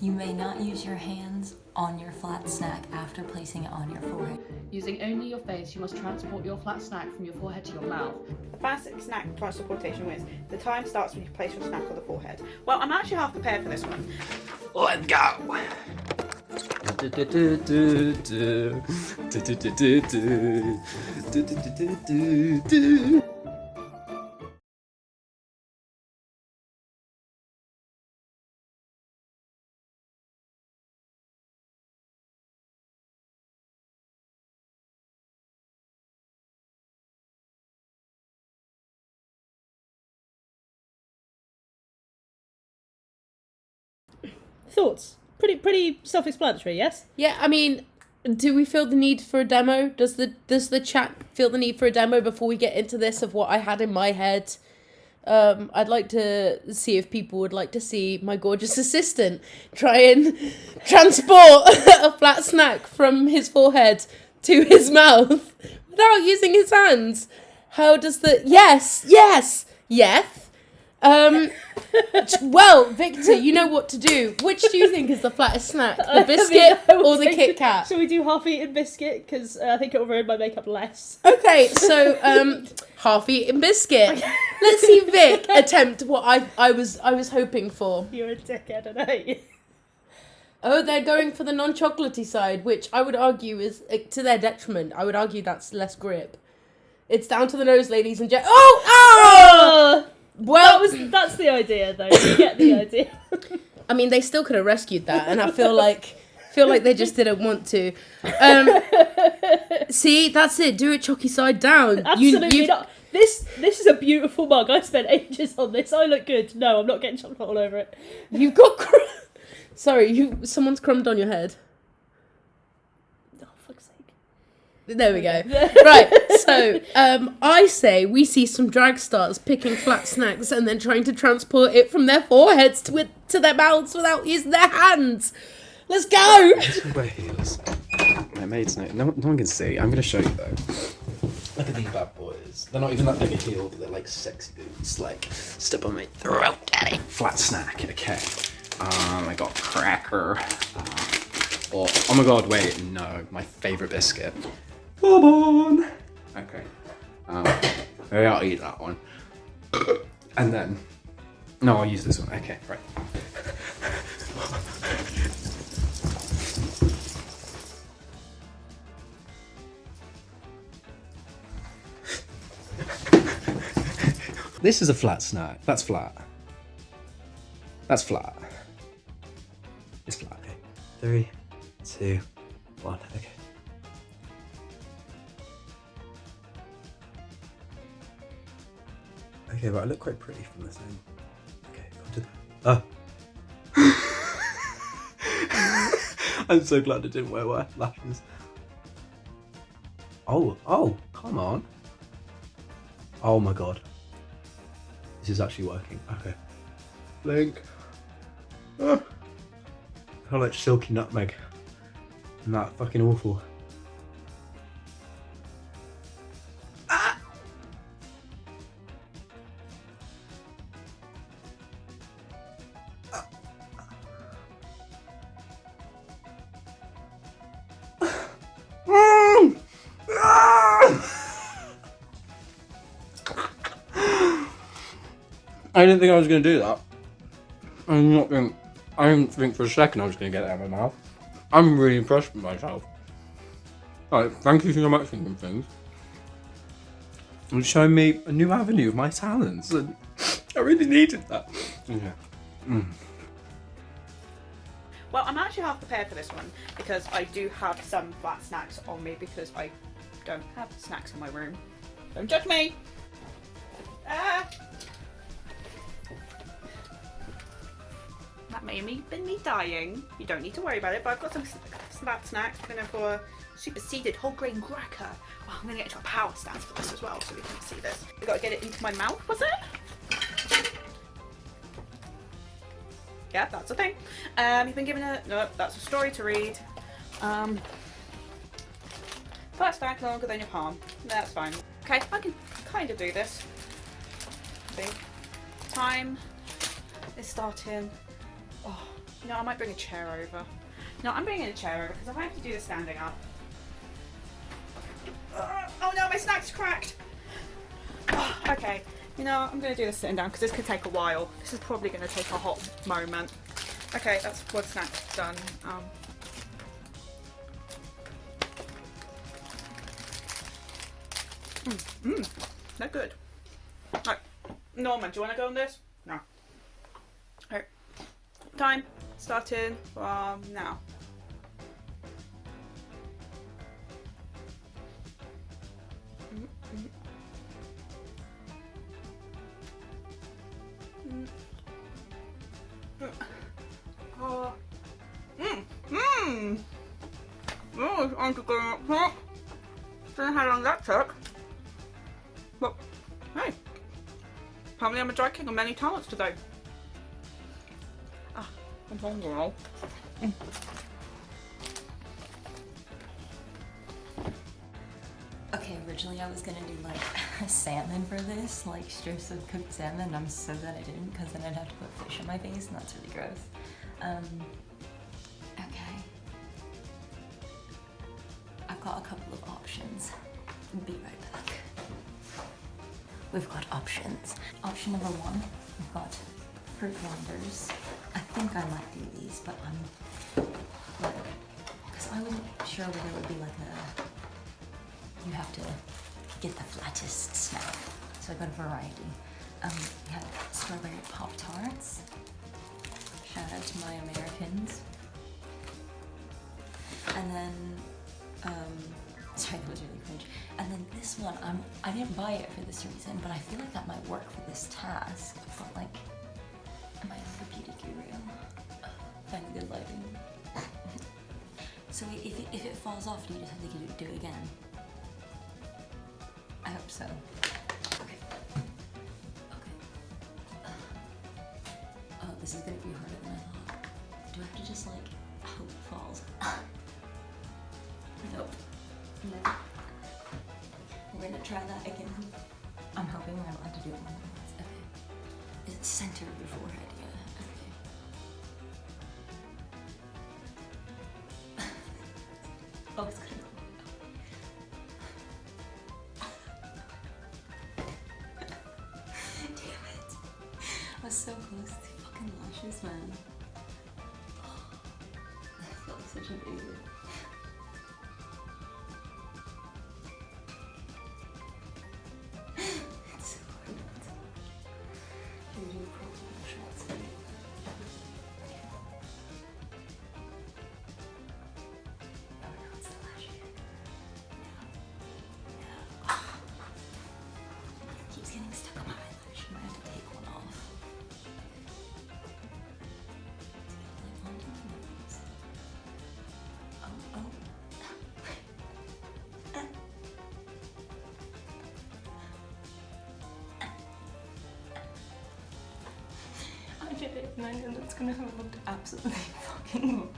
You may not use your hands on your flat snack after placing it on your forehead. Using only your face, you must transport your flat snack from your forehead to your mouth. The fast snack transportation wins. The time starts when you place your snack on the forehead. Well, I'm actually half prepared for this one. Let's go. Thoughts? Pretty self-explanatory, yes? Yeah, I mean, do we feel the need for a demo? Does the chat feel the need for a demo before we get into this of what I had in my head? I'd like to see if people would like to see my gorgeous assistant try and transport a flat snack from his forehead to his mouth without using his hands. How does the... Yes! Well, Victor, you know what to do. Which do you think is the flattest snack? The biscuit or the Kit Kat? Shall we do half-eaten biscuit? Because I think it'll ruin my makeup less. Okay, so half-eaten biscuit. Let's see Vic attempt what I was hoping for. You're a dickhead, I know. Oh, they're going for the non-chocolatey side, which I would argue is to their detriment. I would argue that's less grip. It's down to the nose, ladies and gents. Oh! Well, That's the idea, though. You get the idea. I mean, they still could have rescued that, and I feel like they just didn't want to. See, that's it. Do it chalky side down. Absolutely not. This is a beautiful mug. I spent ages on this. I look good. No, I'm not getting chocolate all over it. You've got... Sorry, someone's crumbed on your head. Oh, fuck's sake. There we go. Right, so I say we see some drag stars picking flat snacks and then trying to transport it from their foreheads to their mouths without using their hands. Let's go! Wear heels. My maid's no one can see. I'm gonna show you though. Look at these bad boys. They're not even that big a heel, but they're like sexy boots. Like, step on my throat, daddy. Flat snack, okay. I got cracker. Oh my god, wait, no. My favourite biscuit. Bourbon! Okay. Maybe I'll eat that one. And then... No, I'll use this one. Okay, right. This is a flat snack. That's flat. That's flat. It's flat, okay. 3, 2, 1, okay. Okay, but I look quite pretty from this end. Okay, I'm so glad I didn't wear lashes. Oh, come on. Oh my god. This is actually working. Okay. Blink. How much silky nutmeg. And that fucking awful. I didn't think I was going to do that. I didn't think for a second I was going to get it out of my mouth. I'm really impressed with myself. Alright, thank you so much, Thinking Things. You're showing me a new avenue of my talents, and I really needed that. Okay. Well, I'm actually half prepared for this one because I do have some flat snacks on me because I don't have snacks in my room. Don't judge me! That may have been me dying. You don't need to worry about it, but I've got some flat snacks. I'm going for a superseded whole grain cracker. Well, I'm going to get into a power stance for this as well so we can see this. I've got to get it into my mouth, was it? Yeah, that's a thing. You've been given a... No, that's a story to read. Flat snack longer than your palm. That's fine. Okay, I can kind of do this. I think. Time is starting. Oh, no, I might bring a chair over. No, I'm bringing a chair over because I have to do this standing up. Oh no, my snack's cracked! Oh, okay, you know, I'm going to do this sitting down because this could take a while. This is probably going to take a hot moment. Okay, that's one snack done. They're good. Right, Norman, do you want to go on this? No. Okay. Time starting from now. Oh, it's on to going up top. Don't know how long that took. But hey, apparently I'm a drag king of many talents today. I'm hungry now. Okay, originally I was gonna do like salmon for this, like strips of cooked salmon. I'm so glad I didn't, because then I'd have to put fish on my face, and that's really gross. Okay. I've got a couple of options. Be right back. We've got options. Option number one, we've got fruit wonders. I think I might do these, but I'm Because I wasn't sure whether it would be like you have to get the flattest snack. So I got a variety. We have strawberry Pop-Tarts. Shout out to my Americans. And then, sorry, that was really cringe. And then this one, I didn't buy it for this reason, but I feel like that might work for this task. But like, am I repeatedly real? Find good lighting. So if it falls off, do you just have to do it again? I hope so. Okay. Oh, this is gonna be harder than I thought. Do I have to just like hope it falls? Nope. No. We're gonna try that again. I'm hoping we're allowed to do it more than once. Okay. Is it centered before head? Yeah. Okay. Oh, it's gonna go. Damn it. I was so close to fucking lashes, man. I felt like such an idiot. It's so hard. Can we do the profile shots? Oh no, it's the lash. No. It keeps getting stuck on my eyelash. I might have to take one off. Like onto my nose. Oh. I did it, and I know that's gonna have looked absolutely fucking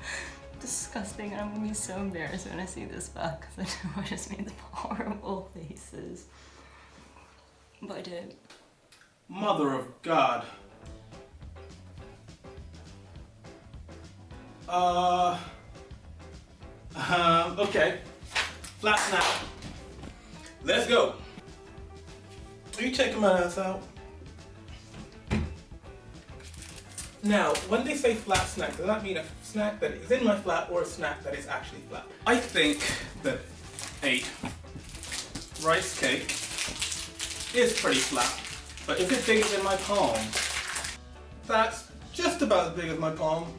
disgusting, and I'm gonna be so embarrassed when I see this back because I know I just made the horrible faces. But I did. Mother of God. Okay. Flat snap. Let's go. Are you checking my ass out? Now, when they say flat snack, does that mean a snack that is in my flat or a snack that is actually flat? I think that a rice cake is pretty flat, but if it's bigger than my palm, that's just about as big as my palm.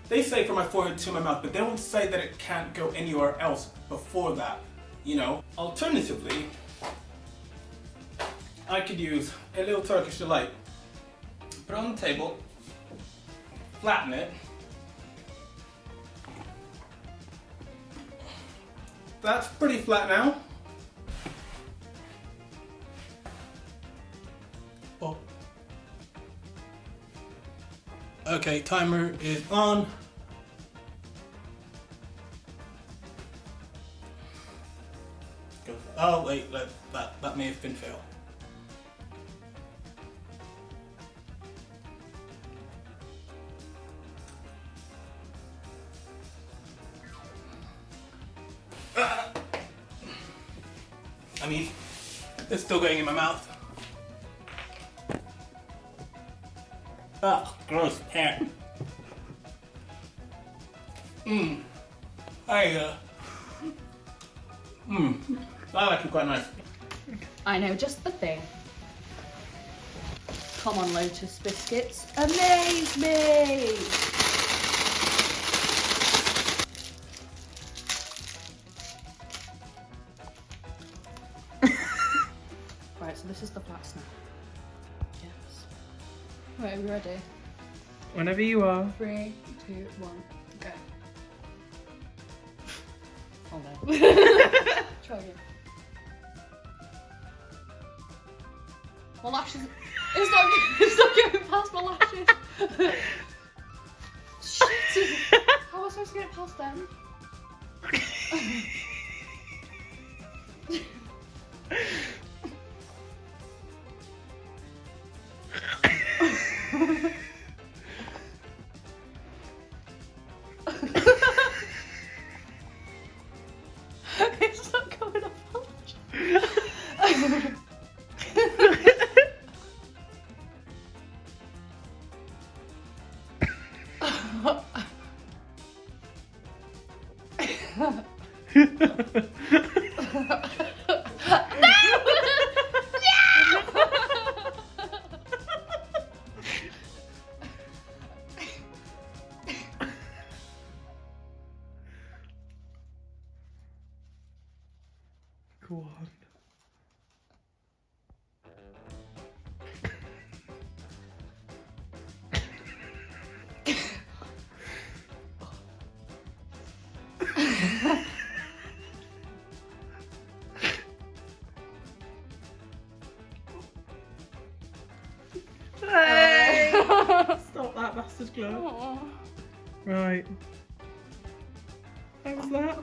They say from my forehead to my mouth, but they don't say that it can't go anywhere else before that, you know? Alternatively, I could use a little Turkish delight. Put it on the table, flatten it. That's pretty flat now. Oh. Okay, timer is on. Oh wait, that may have been failed. I mean, it's still going in my mouth. Ah, gross hair. That actually quite nice. I know just the thing. Come on, Lotus Biscuits. Amaze me! Right, so this is the flat snap. Yes. Right, are we ready? Whenever you are. 3, 2, 1, go. Oh no. Try again. My lashes. It's not going past my lashes. Shit! How am I supposed to get it past them? It's not coming off my lashes. Go on. Hey! Stop that bastard glove. Right. How was that?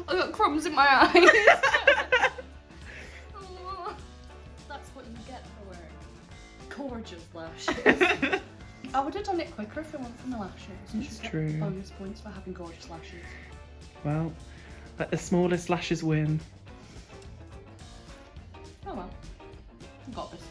I got crumbs in my eyes. That's what you get for wearing gorgeous lashes. I would have done it quicker if it weren't for my lashes. You It's should get true. bonus points for having gorgeous lashes. Well, let the smallest lashes win. Oh well. I got this.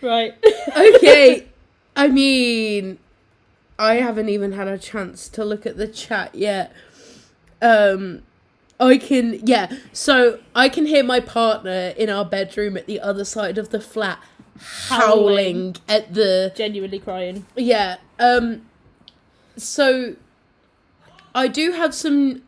Right. Okay, I mean, I haven't even had a chance to look at the chat yet. I can hear my partner in our bedroom at the other side of the flat howling at the Genuinely crying. yeah. So I do have some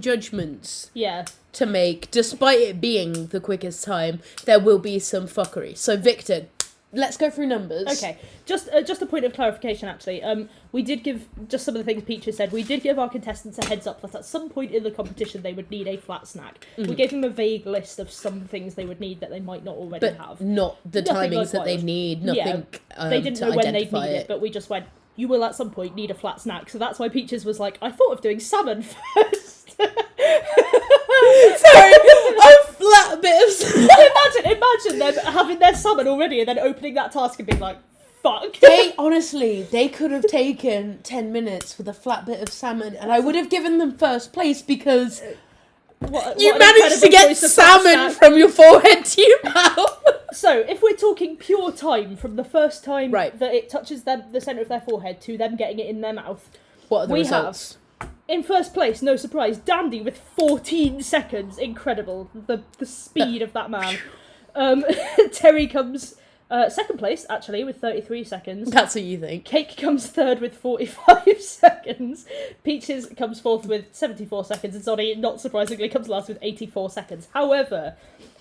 judgments Yeah. to make. Despite it being the quickest time, there will be some fuckery. So Victor, let's go through numbers. Okay, just a point of clarification, actually. We did give, just some of the things Peaches said, we did give our contestants a heads up that at some point in the competition they would need a flat snack. We gave them a vague list of some things they would need that they might not already But have. not the Nothing timings that they likewise. need, Yeah, nothing They didn't to know when they'd identify need it, but we just went, you will at some point need a flat snack. So that's why Peaches was like, I thought of doing salmon first. Sorry, a flat bit of Imagine them having their salmon already and then opening that task and being like, fuck. They could have taken 10 minutes with a flat bit of salmon and I would have given them first place because you an managed to incredible get choice of flat salmon snack. from your forehead to your mouth. So, if we're talking pure time from the first time Right. that it touches the centre of their forehead to them getting it in their mouth, What are the we results? in first place, no surprise, Dandy with 14 seconds. Incredible. The speed of that man. Terry comes second place, actually, with 33 seconds. That's what you think. Cake comes third with 45 seconds. Peaches comes fourth with 74 seconds. And Zoddy, not surprisingly, comes last with 84 seconds. However,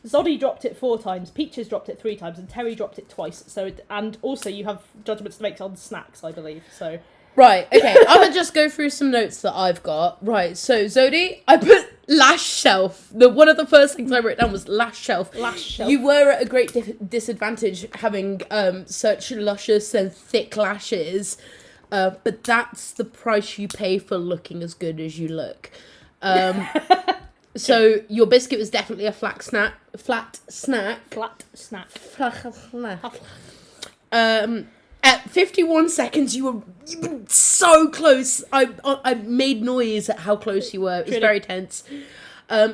Zoddy dropped it 4 times, Peaches dropped it 3 times, and Terry dropped it twice. So, and also you have judgments to make on snacks, I believe. So, Right, okay, I'm gonna just go through some notes that I've got. Right, so Zodi, I put lash shelf. One of the first things I wrote down was lash shelf. Lash shelf. You were at a great disadvantage having such luscious and thick lashes, but that's the price you pay for looking as good as you look. So your biscuit was definitely a flat snack. Flat snack. At 51 seconds, you were so close. I made noise at how close you were. It was Truly. very tense.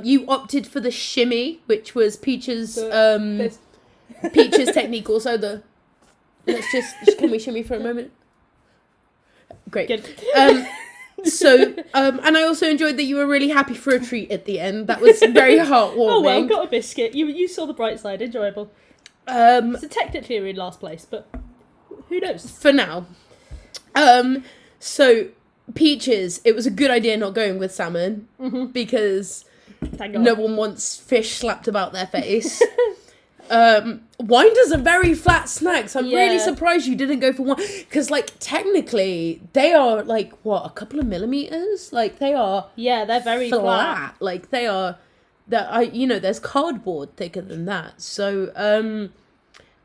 You opted for the shimmy, which was Peach's Peach's technique. Also, let's just can we shimmy for a moment? Great. Good. And I also enjoyed that you were really happy for a treat at the end. That was very heartwarming. Oh well, got a biscuit. You saw the bright side. Enjoyable. So technically we're in last place, but who knows? For now. So Peaches, it was a good idea not going with salmon because Thank God. no one wants fish slapped about their face. Winder's a very flat snack, so I'm really Yeah. surprised you didn't go for one. Because, like, technically, they are, like, what, a couple of millimeters? Like, they are Yeah, they're very flat. Like, they are, there's cardboard thicker than that. So, I'm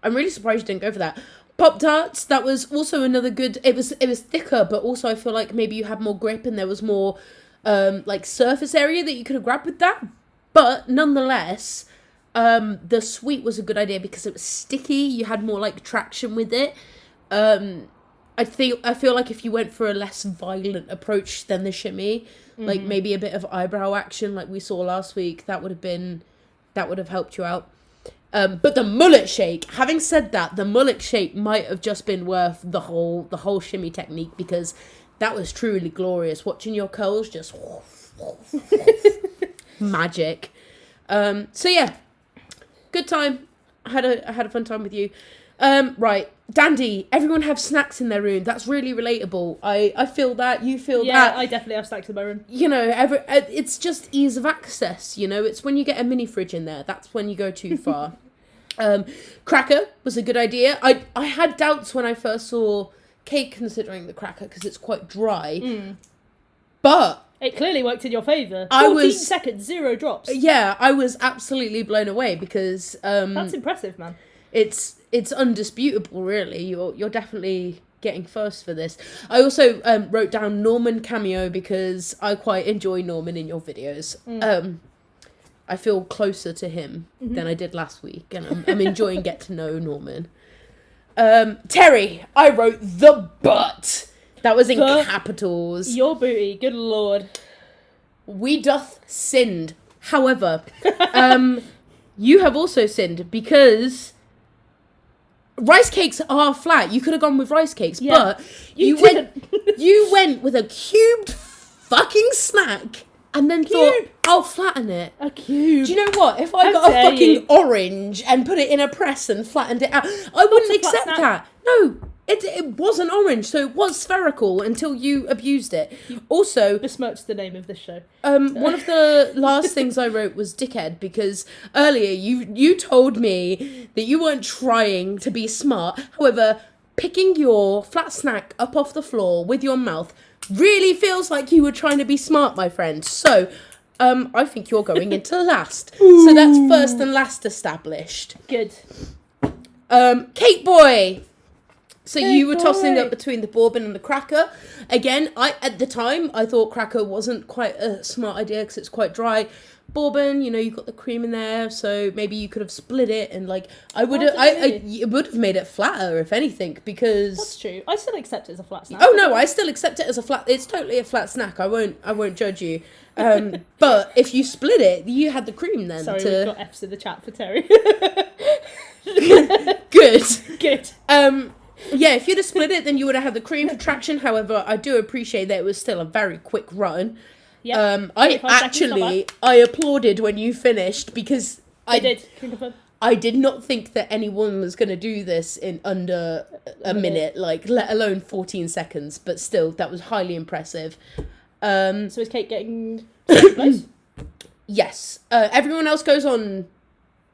really surprised you didn't go for that. Pop-Tarts, that was also another good, it was thicker, but also I feel like maybe you had more grip and there was more, like, surface area that you could have grabbed with that. But, nonetheless, The sweet was a good idea because it was sticky. You had more like traction with it. I feel like if you went for a less violent approach than the shimmy, like maybe a bit of eyebrow action like we saw last week, that would have helped you out. But the mullet shake, having said that, the mullet shake might have just been worth the whole shimmy technique, because that was truly glorious. Watching your curls just magic. So yeah, good time. I had a fun time with you. Right, Dandy, everyone have snacks in their room. That's really relatable. I feel that, you feel that. Yeah, I definitely have snacks in my room. You know, it's just ease of access, you know. It's when you get a mini fridge in there, that's when you go too far. Cracker was a good idea. I had doubts when I first saw Cake considering the cracker because it's quite dry. But it clearly worked in your favour. 14 seconds, 0 drops. Yeah, I was absolutely blown away because... that's impressive, man. It's undisputable, really. You're definitely getting first for this. I also wrote down Norman cameo because I quite enjoy Norman in your videos. I feel closer to him than I did last week, and I'm enjoying get to know Norman. Terry, I wrote the butt. That was in capitals. Your booty, good lord. We doth sinned. However, you have also sinned because rice cakes are flat. You could have gone with rice cakes, but you went with a cubed fucking snack and then thought, I'll flatten it. A cube. Do you know what? If I got a fucking orange and put it in a press and flattened it out, I wouldn't accept that. No, it wasn't orange, so it was spherical until you abused it. Also, besmirched the name of this show. One of the last things I wrote was dickhead, because earlier you told me that you weren't trying to be smart. However, picking your flat snack up off the floor with your mouth really feels like you were trying to be smart, my friend. So, I think you're going into last. So that's first and last established. Good. Cake Boy. So you were tossing up between the bourbon and the cracker. Again, at the time, I thought cracker wasn't quite a smart idea because it's quite dry. Bourbon, you know, you've got the cream in there, so maybe you could have split it and it would have made it flatter, if anything, because... That's true. I still accept it as a flat snack. Oh no, I still accept it as a flat... It's totally a flat snack. I won't judge you. But if you split it, you had the cream then. Sorry, we've got F's in the chat for Terry. Good. Yeah, if you'd have split it, then you would have had the cream for traction. However, I do appreciate that it was still a very quick run. Yep. I applauded when you finished because I did not think that anyone was going to do this in under a minute, like let alone 14 seconds. But still, that was highly impressive. So is Kate getting second place? Yes. Everyone else goes on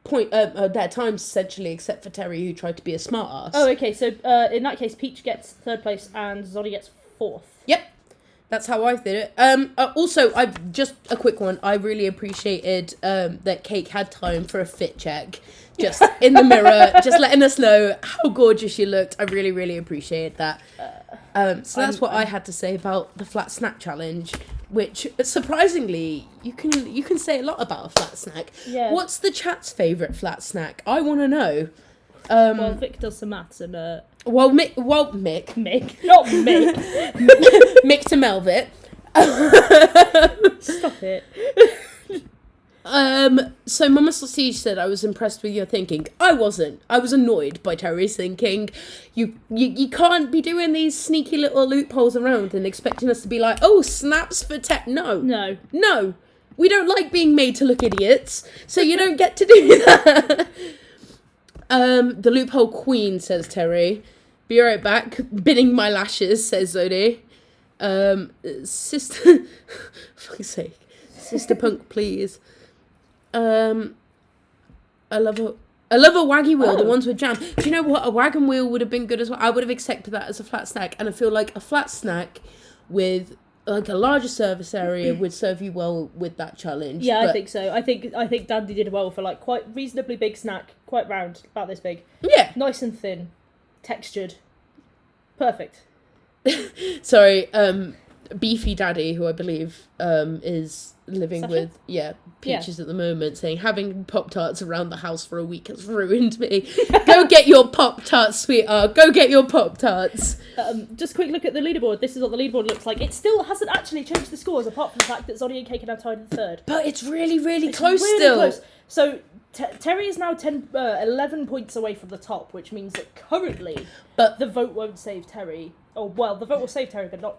their times essentially, except for Terry, who tried to be a smart ass. Oh, okay. So in that case, Peach gets 3rd place and Zoddy gets 4th. Yep. That's how I did it. Also, just a quick one. I really appreciated that Cake had time for a fit check, just in the mirror, just letting us know how gorgeous she looked. I really, really appreciated that. So that's what I had to say about the flat snack challenge, which surprisingly you can say a lot about a flat snack. Yeah. What's the chat's favourite flat snack? I want to know. Well, Vic does some maths and Mick, not Mick. Mick to Melvit. Stop it. So Mama Sausage said I was impressed with your thinking. I wasn't. I was annoyed by Terry's thinking. You can't be doing these sneaky little loopholes around and expecting us to be like, oh, snaps for No. We don't like being made to look idiots, so you don't get to do that. The loophole queen, says Terry. Be right back. Bidding my lashes, says Zodi. Sister... fuck's sake. Sister Punk, please. I love a waggy wheel, the ones with jam. Do you know what? A wagon wheel would have been good as well. I would have accepted that as a flat snack, and I feel like a flat snack with like a larger service area would serve you well with that challenge. Yeah, I think so. I think Dandy did well for like quite reasonably big snack, quite round, about this big. Yeah. Nice and thin, textured. Perfect. Sorry, Beefy Daddy, who I believe is living Sasha? with Peaches at the moment, saying having Pop-Tarts around the house for a week has ruined me. Go get your Pop-Tarts, sweetheart. Go get your Pop-Tarts. Just a quick look at the leaderboard. This is what the leaderboard looks like. It still hasn't actually changed the scores, apart from the fact that Zoddy and Cake are now tied in third. But it's really, really It's close really still. close. So Terry is now 11 points away from the top, which means that currently But the vote won't save Terry. Oh, well, the vote will save Terry, but not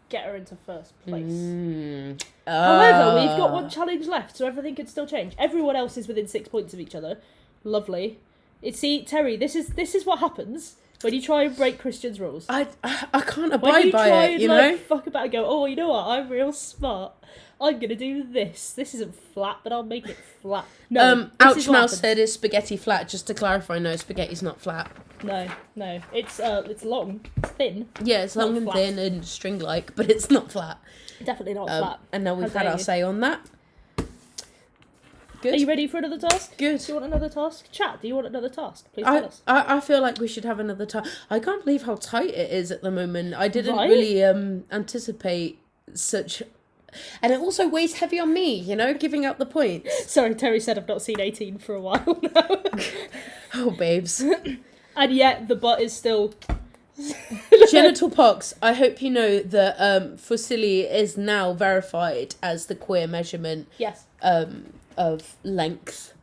get her into first place. However, we've got one challenge left, so everything could still change. Everyone else is within 6 points of each other. Lovely. See, Terry, this is what happens when you try and break Christian's rules. I can't When abide you by try it, and you know? fuck about and go, oh, you know what? I'm real smart. I'm gonna do this. This isn't flat, but I'll make it flat. No. this is Ouch what Mouse happens. said is spaghetti flat. Just to clarify, no, spaghetti's not flat. No. It's long, it's thin. Yeah, it's long Not and flat. thin and string-like, but it's not flat. Definitely not flat. And now we've How had dare our you. say on that. Good. Are you ready for another task? Good. Do you want another task? Chat, do you want another task? Please tell us. I feel like we should have another time. I can't believe how tight it is at the moment. I didn't Right? really anticipate such... And it also weighs heavy on me, you know, giving up the points. Sorry, Terry said I've not seen 18 for a while now. Oh, babes. And yet the butt is still... Genital pox. I hope you know that Fusilli is now verified as the queer measurement Yes. of length.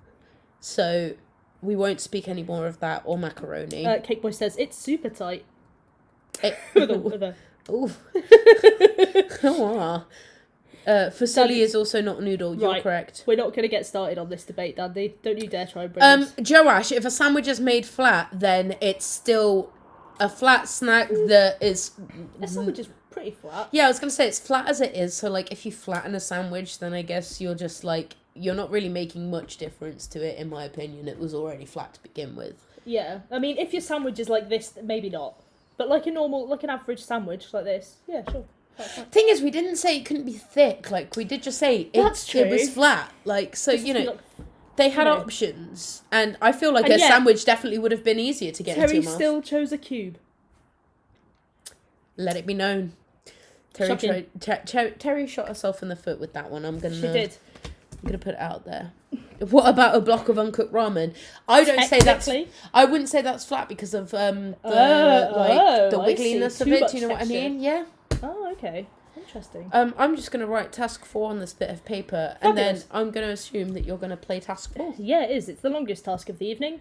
So we won't speak any more of that or macaroni. Cake Boy says, it's super tight. It- with a... Ooh. Oh, Fusilli Dandy- is also not noodle. You're Right. correct. We're not going to get started on this debate, Dandy. Don't you dare try and bring this. Joash, if a sandwich is made flat, then it's still a flat snack that is... A sandwich is pretty flat. Yeah, I was going to say it's flat as it is. So, like, if you flatten a sandwich, then I guess you're just, like... You're not really making much difference to it, in my opinion. It was already flat to begin with. Yeah. I mean, if your sandwich is like this, maybe not. But like an average sandwich like this, yeah, sure. That's fine. Thing is, we didn't say it couldn't be thick. Like, we did just say That's it was true. flat. Like, so, Just you know... like, They had you know. options, and I feel like And a yet- sandwich definitely would have been easier to get into Terry your mouth. still chose a cube. Let it be known. Shocking. Terry shot herself in the foot with that one. I'm gonna. She did. I'm gonna put it out there. What about a block of uncooked ramen? I don't say that's. Technically. I wouldn't say that's flat because of the I wiggliness see. of Too it. much Do you know what I texture. mean? Yeah. Oh, okay. Interesting. I'm just gonna write task 4 on this bit of paper, and then Fabulous. I'm gonna assume that you're gonna play task 4. Yeah, it is. It's the longest task of the evening.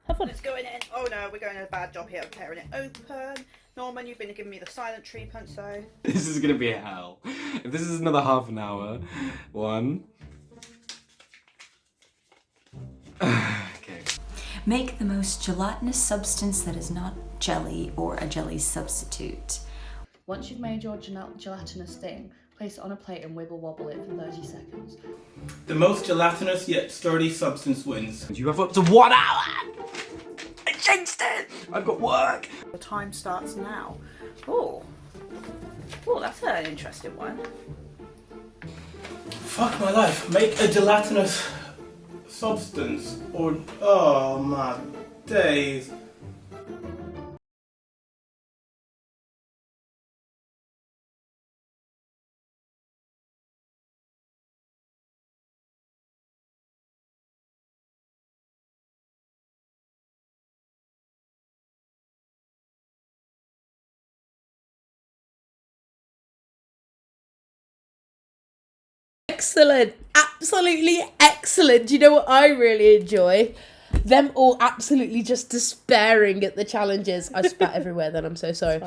Have fun. Let's go in. Oh no, we're going a bad job here of tearing it open. Norman, you've been giving me the silent treatment, so... This is gonna be hell. If this is another half an hour, one. Okay. Make the most gelatinous substance that is not jelly or a jelly substitute. Once you've made your gelatinous thing, place it on a plate and wiggle wobble it for 30 seconds. The most gelatinous yet sturdy substance wins. You have up to 1 hour! I jinxed it! I've got work! The time starts now. Oh, that's an interesting one. Fuck my life. Make a gelatinous substance or... Oh my days. Excellent. Absolutely excellent. Do you know what I really enjoy? Them all absolutely just despairing at the challenges. I spat everywhere then, I'm so sorry.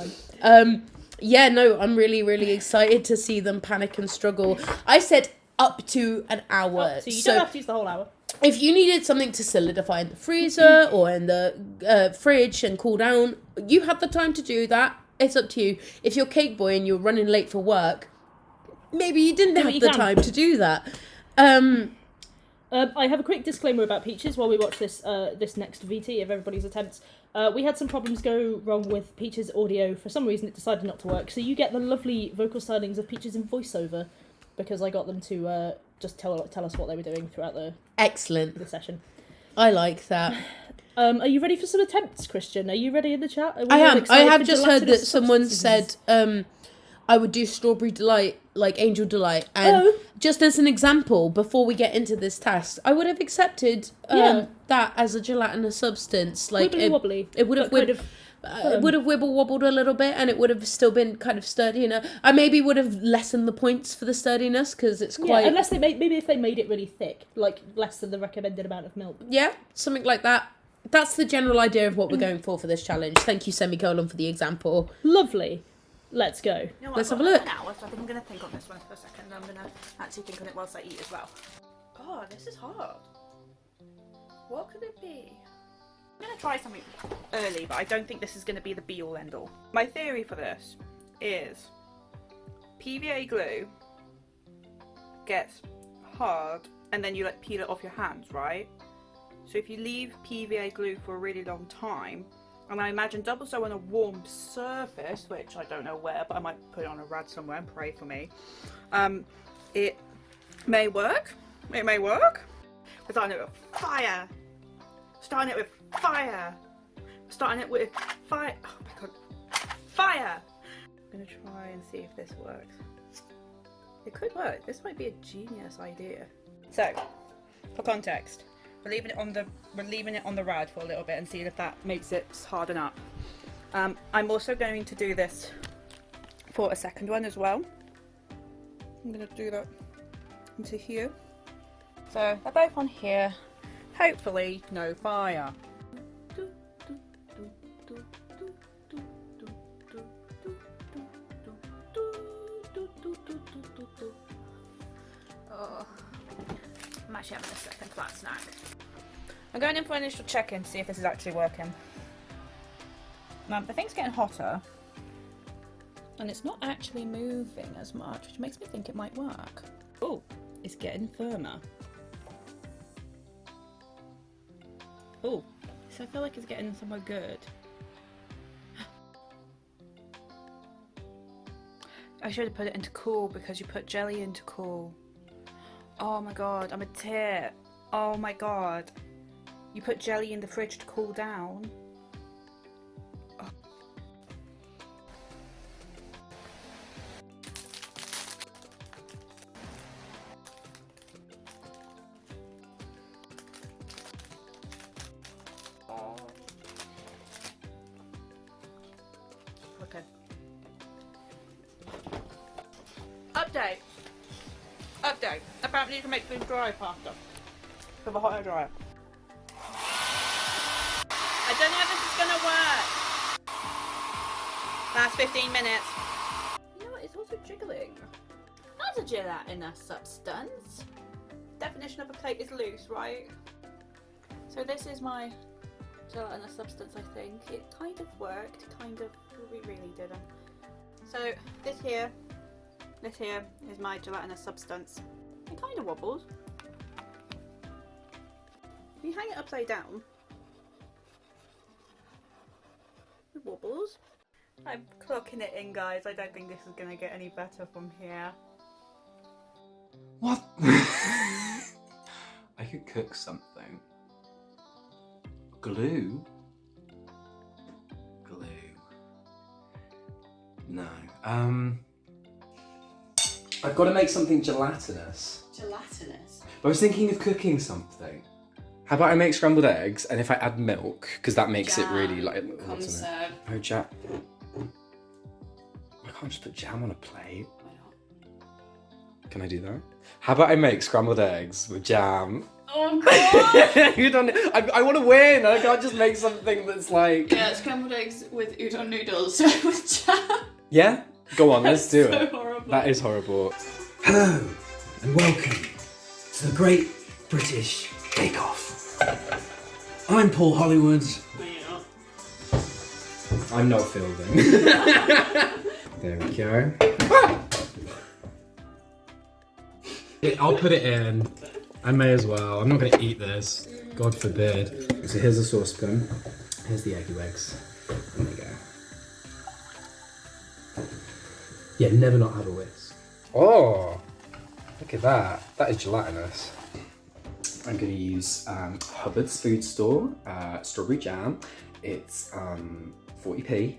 Yeah, no, I'm really, really excited to see them panic and struggle. I said up to an hour. So you don't have to use the whole hour. If you needed something to solidify in the freezer or in the fridge and cool down, you had the time to do that. It's up to you. If you're Cake Boy and you're running late for work, maybe you didn't have the time to do that. I have a quick disclaimer about Peaches while we watch this this next VT of everybody's attempts. We had some problems go wrong with Peaches' audio. For some reason, it decided not to work. So you get the lovely vocal stylings of Peaches in voiceover because I got them to just tell us what they were doing throughout the session. I like that. Are you ready for some attempts, Christian? Are you ready in the chat? I am. I have just heard that someone said, I would do Strawberry Delight, like Angel Delight. And just as an example, before we get into this test, I would have accepted that as a gelatinous substance. Like Wibbly wobbly. It would have it would have wibble wobbled a little bit, and it would have still been kind of sturdy. You know, I maybe would have lessened the points for the sturdiness because it's quite. Yeah, unless they maybe if they made it really thick, like less than the recommended amount of milk. Yeah, something like that. That's the general idea of what we're going for this challenge. Thank you, Semicolon, for the example. Lovely. Let's go. You know what, Let's I've have a got look. an hour, so I think I'm going to think on this one for a second. I'm going to actually think on it whilst I eat as well. God, this is hard. What could it be? I'm going to try something early, but I don't think this is going to be the be-all end-all. My theory for this is PVA glue gets hard and then you like peel it off your hands, right? So if you leave PVA glue for a really long time, and I imagine double so on a warm surface, which I don't know where, but I might put it on a rad somewhere and pray for me, it may work. It may work. We're starting it with fire. Starting it with fire. Starting it with fire. Oh my god. Fire! I'm going to try and see if this works. It could work. This might be a genius idea. So, for context, we're leaving it on the rad for a little bit and seeing if that makes it harden up. I'm also going to do this for a second one as well. I'm going to do that into here. So they're both on here. Hopefully no fire. Oh, I'm actually having a second flat snack. I'm going in for an initial check-in to see if this is actually working. The thing's getting hotter, and it's not actually moving as much, which makes me think it might work. Oh, it's getting firmer. Oh, so I feel like it's getting somewhere good. I should have put it into cool because you put jelly into cool. Oh my god, I'm a tit. Oh my god. You put jelly in the fridge to cool down. Oh. Okay. Update. Apparently you can make food dry faster. With a hot air dryer. I don't know if this is gonna work. Last 15 minutes. You know what? It's also jiggling. That's a gelatinous substance. Definition of a plate is loose, right? So this is my gelatinous substance, I think. It kind of worked, kind of, we really didn't. So this here is my gelatinous substance. It kind of wobbles. If you hang it upside down, it wobbles. I'm clocking it in, guys. I don't think this is going to get any better from here. What? I could cook something. Glue? Glue. No. I've got to make something gelatinous. Gelatinous? I was thinking of cooking something. How about I make scrambled eggs, and if I add milk, because that makes it really like... Conserve. Oh, jam. I can't just put jam on a plate. Why not? Can I do that? How about I make scrambled eggs with jam? Oh god! You don't. I want to win. I can't just make something that's like. Yeah, scrambled eggs with udon noodles with jam. Yeah. Go on. Let's do So it. horrible. That is horrible. Hello and welcome to the Great British Bake Off. I'm Paul Hollywood. I'm not filming. There we go. I'll put it in. I may as well. I'm not going to eat this. God forbid. So here's a saucepan. Here's the eggy eggs. There we go. Yeah, never not have a whisk. Oh, look at that. That is gelatinous. I'm going to use Hubbard's Food Store strawberry jam. It's 40p.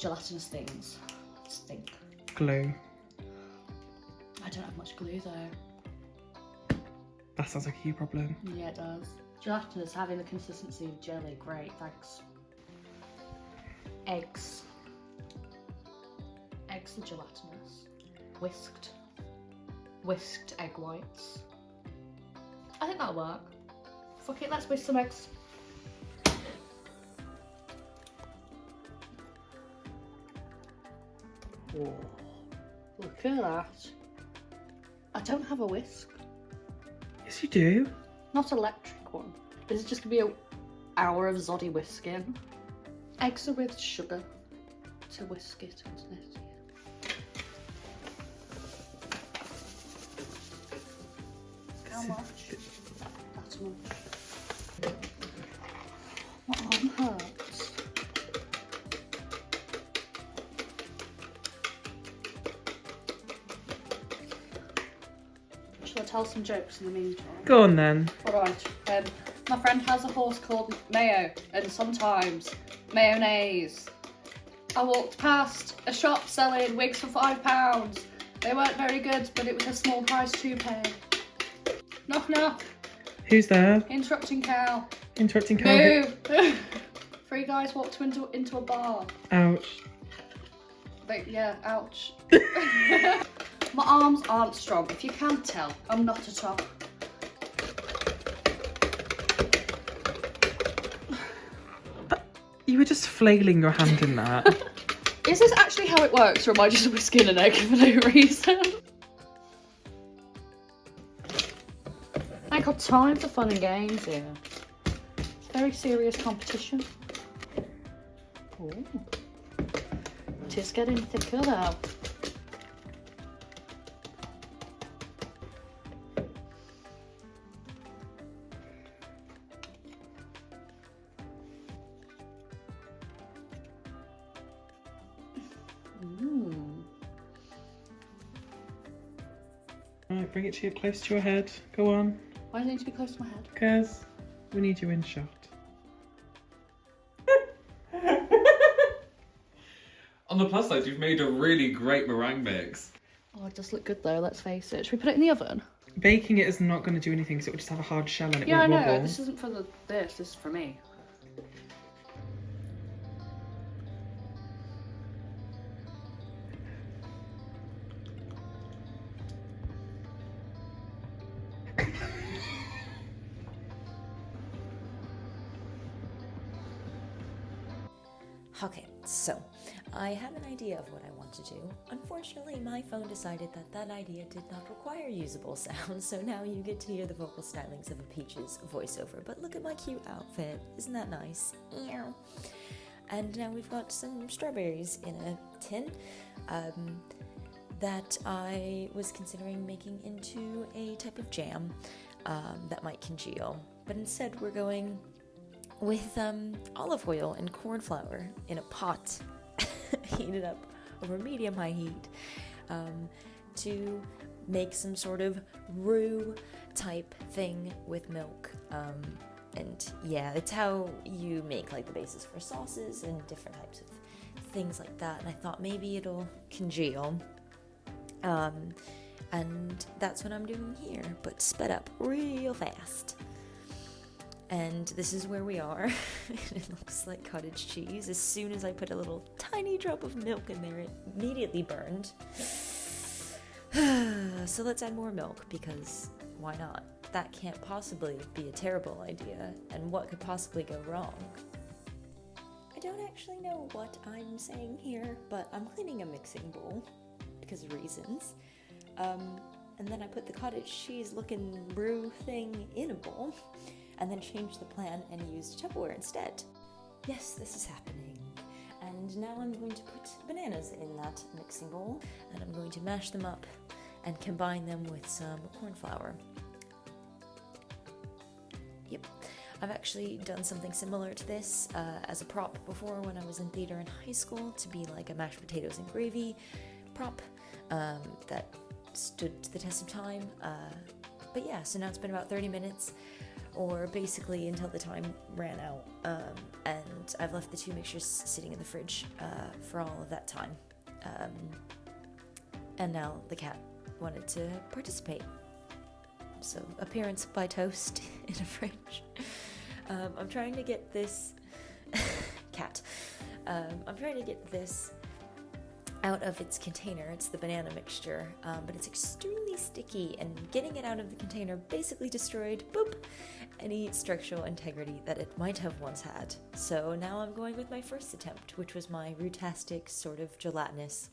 Gelatinous things stink. Glue. I don't have much glue though. That sounds like a you problem. Yeah, it does. Gelatinous, having the consistency of jelly. Great, thanks. Eggs. Eggs are gelatinous. Whisked. Whisked egg whites. I think that'll work. Fuck it, let's whisk some eggs. Whoa. Look at that. I don't have a whisk. Yes, you do. Not electric one. This is just gonna be an hour of Zoddy whisking. Eggs are with sugar to whisk it, isn't it? How much? That's much. What arm hurts? Shall I tell some jokes in the meantime? Go on then. Alright, my friend has a horse called Mayo, and sometimes mayonnaise. I walked past a shop selling wigs for £5. They weren't very good, but it was a small price to pay. Knock knock. Who's there? Interrupting cow. Interrupting cow. Moo! Three guys walked into a bar. Ouch. Yeah, ouch. My arms aren't strong. If you can't tell, I'm not a top. You were just flailing your hand in that. Is this actually how it works, or am I just whisking an egg for no reason? I ain't got time for fun and games here. It's very serious competition. Ooh. It is getting thicker though. Alright, bring it close to your head. Go on. Why does it need to be close to my head? Because we need you in shot. On the plus side, you've made a really great meringue mix. Oh, it does look good though, let's face it. Should we put it in the oven? Baking it is not going to do anything, so it will just have a hard shell and it Yeah, I won't know. wobble. This isn't for this is for me. Okay, so I have an idea of what I want to do. Unfortunately, my phone decided that that idea did not require usable sound, so now you get to hear the vocal stylings of a Peach's voiceover. But look at my cute outfit. Isn't that nice? Ew. And now we've got some strawberries in a tin that I was considering making into a type of jam that might congeal. But instead we're going with olive oil and corn flour in a pot, heated up over medium-high heat, to make some sort of roux type thing with milk. And yeah, it's how you make like the basis for sauces and different types of things like that. And I thought maybe it'll congeal. And that's what I'm doing here, but sped up real fast. And this is where we are. It looks like cottage cheese. As soon as I put a little tiny drop of milk in there, it immediately burned. So let's add more milk, because why not? That can't possibly be a terrible idea, and what could possibly go wrong? I don't actually know what I'm saying here, but I'm cleaning a mixing bowl, because of reasons. And then I put the cottage cheese looking roux thing in a bowl, and then changed the plan and used Tupperware instead. Yes, this is happening. And now I'm going to put bananas in that mixing bowl, and I'm going to mash them up and combine them with some corn flour. Yep. I've actually done something similar to this as a prop before when I was in theater in high school, to be like a mashed potatoes and gravy prop that stood the test of time. But yeah, so now it's been about 30 minutes. or basically until the time ran out. And I've left the two mixtures sitting in the fridge for all of that time. And now the cat wanted to participate. So, appearance by toast in a fridge. I'm trying to get this cat. I'm trying to get this out of its container. It's the banana mixture, but it's extremely sticky, and getting it out of the container basically destroyed, boop, any structural integrity that it might have once had. So now I'm going with my first attempt, which was my Rootastic sort of gelatinous,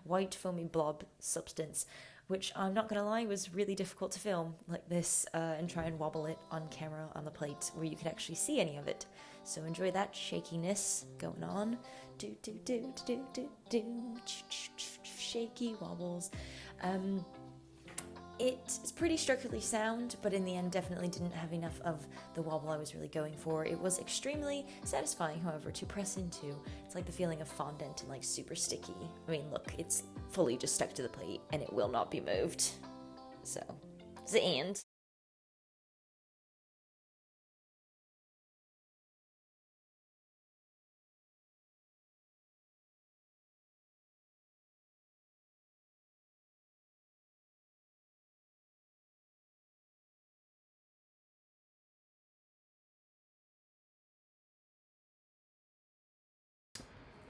white foamy blob substance, which I'm not gonna lie was really difficult to film like this and try and wobble it on camera on the plate where you could actually see any of it. So enjoy that shakiness going on. Do do do do do do shaky wobbles. It's pretty structurally sound, but in the end definitely didn't have enough of the wobble I was really going for. It was extremely satisfying, however, to press into. It's like the feeling of fondant and like super sticky. I mean, look, it's fully just stuck to the plate and it will not be moved. So, the end.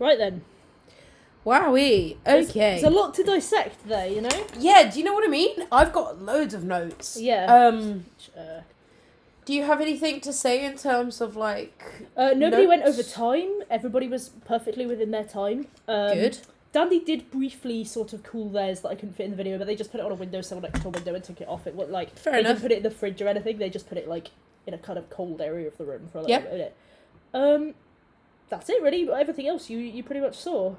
Right then. Wowee. Okay. There's a lot to dissect there, you know? Yeah, do you know what I mean? I've got loads of notes. Yeah. Do you have anything to say in terms of like nobody went notes? over time. Everybody was perfectly within their time. Good. Dandy did briefly sort of cool theirs that I couldn't fit in the video, but they just put it on a windowsill next to a window and took it off. It was like Fair they enough. didn't put it in the fridge or anything. They just put it like in a kind of cold area of the room for a little Yep. bit. That's it really. But everything else you pretty much saw.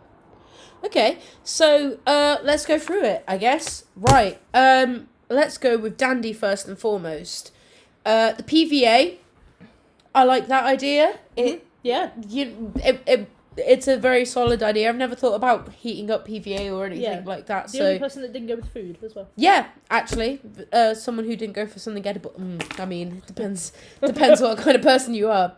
Okay, so let's go through it, I guess. Right. Let's go with Dandy first and foremost. The PVA. I like that idea. It's a very solid idea. I've never thought about heating up PVA or anything like that. The only person that didn't go with food as well. Yeah, actually, someone who didn't go for something edible. I mean, it depends what kind of person you are.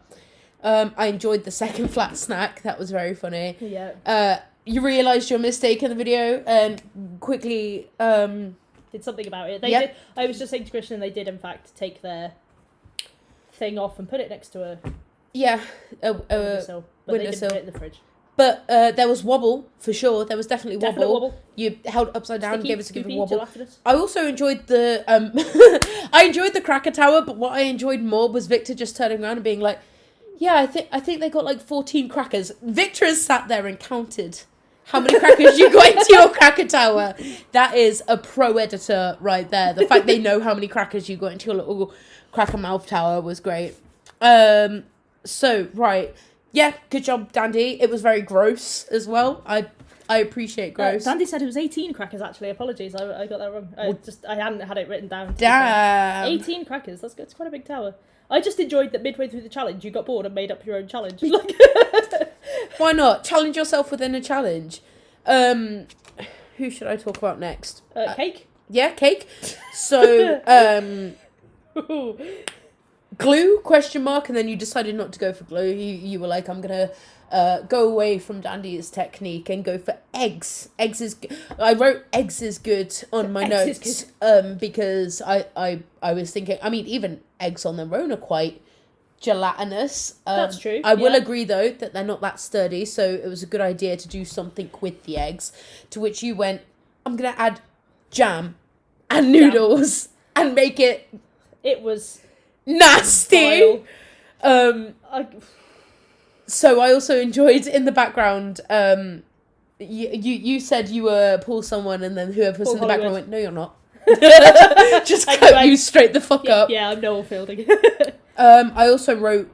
I enjoyed the second flat snack. That was very funny. Yeah. You realised your mistake in the video and quickly did something about it. They did. I was just saying to Christian, they did in fact take their thing off and put it next to a windowsill, but they didn't put it in the fridge. But there was wobble for sure. There was definitely wobble. You held it upside down and gave it a good wobble. Gelatinous. I also enjoyed the I enjoyed the Cracker Tower, but what I enjoyed more was Victor just turning around and being like, "Yeah, I think they got like 14 crackers." Victor has sat there and counted how many crackers you got into your Cracker Tower. That is a pro editor right there. The fact they know how many crackers you got into your little Cracker Mouth Tower was great. So right. Yeah, good job, Dandy. It was very gross as well. I appreciate gross. Dandy said it was 18 crackers, actually. Apologies, I got that wrong. I hadn't had it written down. Damn. 18 crackers, that's good. It's quite a big tower. I just enjoyed that midway through the challenge, you got bored and made up your own challenge. Why not? Challenge yourself within a challenge. Who should I talk about next? Cake? Yeah, Cake. So, glue, question mark, and then you decided not to go for glue. You were like, I'm going to go away from Dandy's technique and go for eggs. I wrote eggs is good on my notes because I was thinking, I mean, even eggs on their own are quite gelatinous. That's true. I will agree, though, that they're not that sturdy, so it was a good idea to do something with the eggs, to which you went, I'm going to add jam and noodles and make it... It was... nasty. So I also enjoyed in the background. You said you were Paul someone, and then whoever was Paul in the background Hollywood. went, "No, you're not." Just cut you straight the fuck up. Yeah, I'm Noel Fielding. I also wrote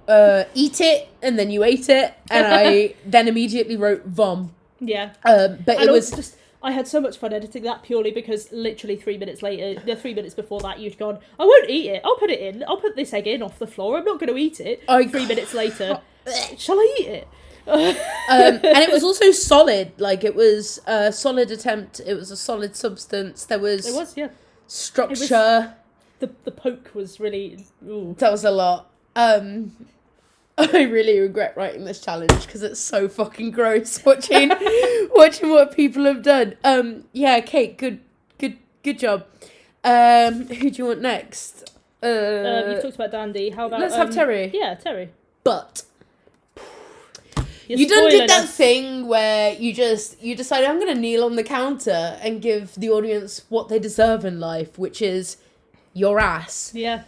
eat it, and then you ate it, and I then immediately wrote vom. Yeah. But and it was just. I had so much fun editing that purely because literally 3 minutes later, 3 minutes before that, you'd gone, I won't eat it. I'll put it in. I'll put this egg in off the floor. I'm not going to eat it. 3 minutes later, shall I eat it? And it was also solid. Like, it was a solid attempt. It was a solid substance. There was... It was, yeah. Structure. the poke was really. Ooh. That was a lot. I really regret writing this challenge because it's so fucking gross watching what people have done. Yeah, Kate, good job. Who do you want next? You talked about Dandy. How about let's have Terry. Yeah, Terry. But You're you done spoiling did that us. thing where you decided I'm gonna kneel on the counter and give the audience what they deserve in life, which is your ass. Yeah.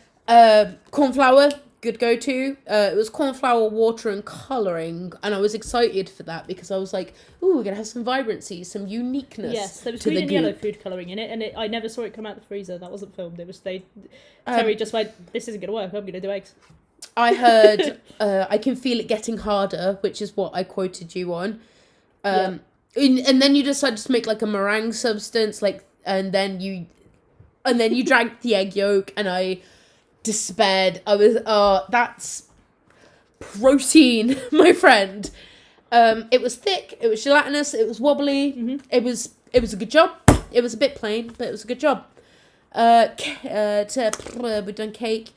Cornflower, good go-to. It was cornflower, water, and colouring, and I was excited for that because I was like, "Ooh, we're gonna have some vibrancy, some uniqueness." Yes, there was to green the and yellow goop. food colouring in it, and I never saw it come out the freezer. That wasn't filmed. It was Terry just went, "This isn't gonna work. I'm gonna do eggs." I heard, I can feel it getting harder, which is what I quoted you on. And then you decided to make like a meringue substance, and then you drank the egg yolk, and I despaired. I was, that's protein, my friend. It was thick, it was gelatinous, it was wobbly. Mm-hmm. It was a good job. It was a bit plain, but it was a good job. We've done cake.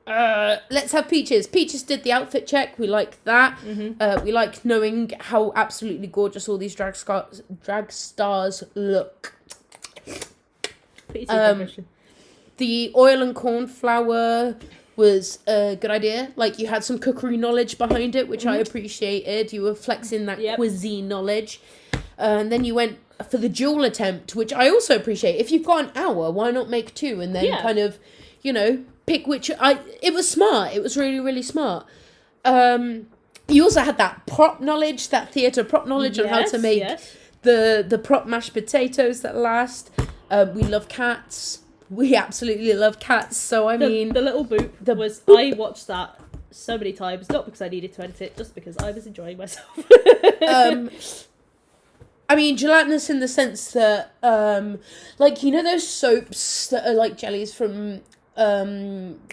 Let's have Peaches. Peaches did the outfit check. We like that. Mm-hmm. We like knowing how absolutely gorgeous all these drag stars look. Pretty simple question. The oil and cornflower was a good idea. Like, you had some cookery knowledge behind it, which I appreciated. You were flexing that cuisine knowledge. And then you went for the dual attempt, which I also appreciate. If you've got an hour, why not make two and then kind of, pick which... It was smart. It was really, really smart. You also had that prop knowledge, that theatre prop knowledge on how to make the prop mashed potatoes that last. We love cats. We absolutely love cats. So, I mean... The little boop I watched that so many times, not because I needed to edit it, just because I was enjoying myself. I mean, gelatinous in the sense that, those soaps that are like jellies from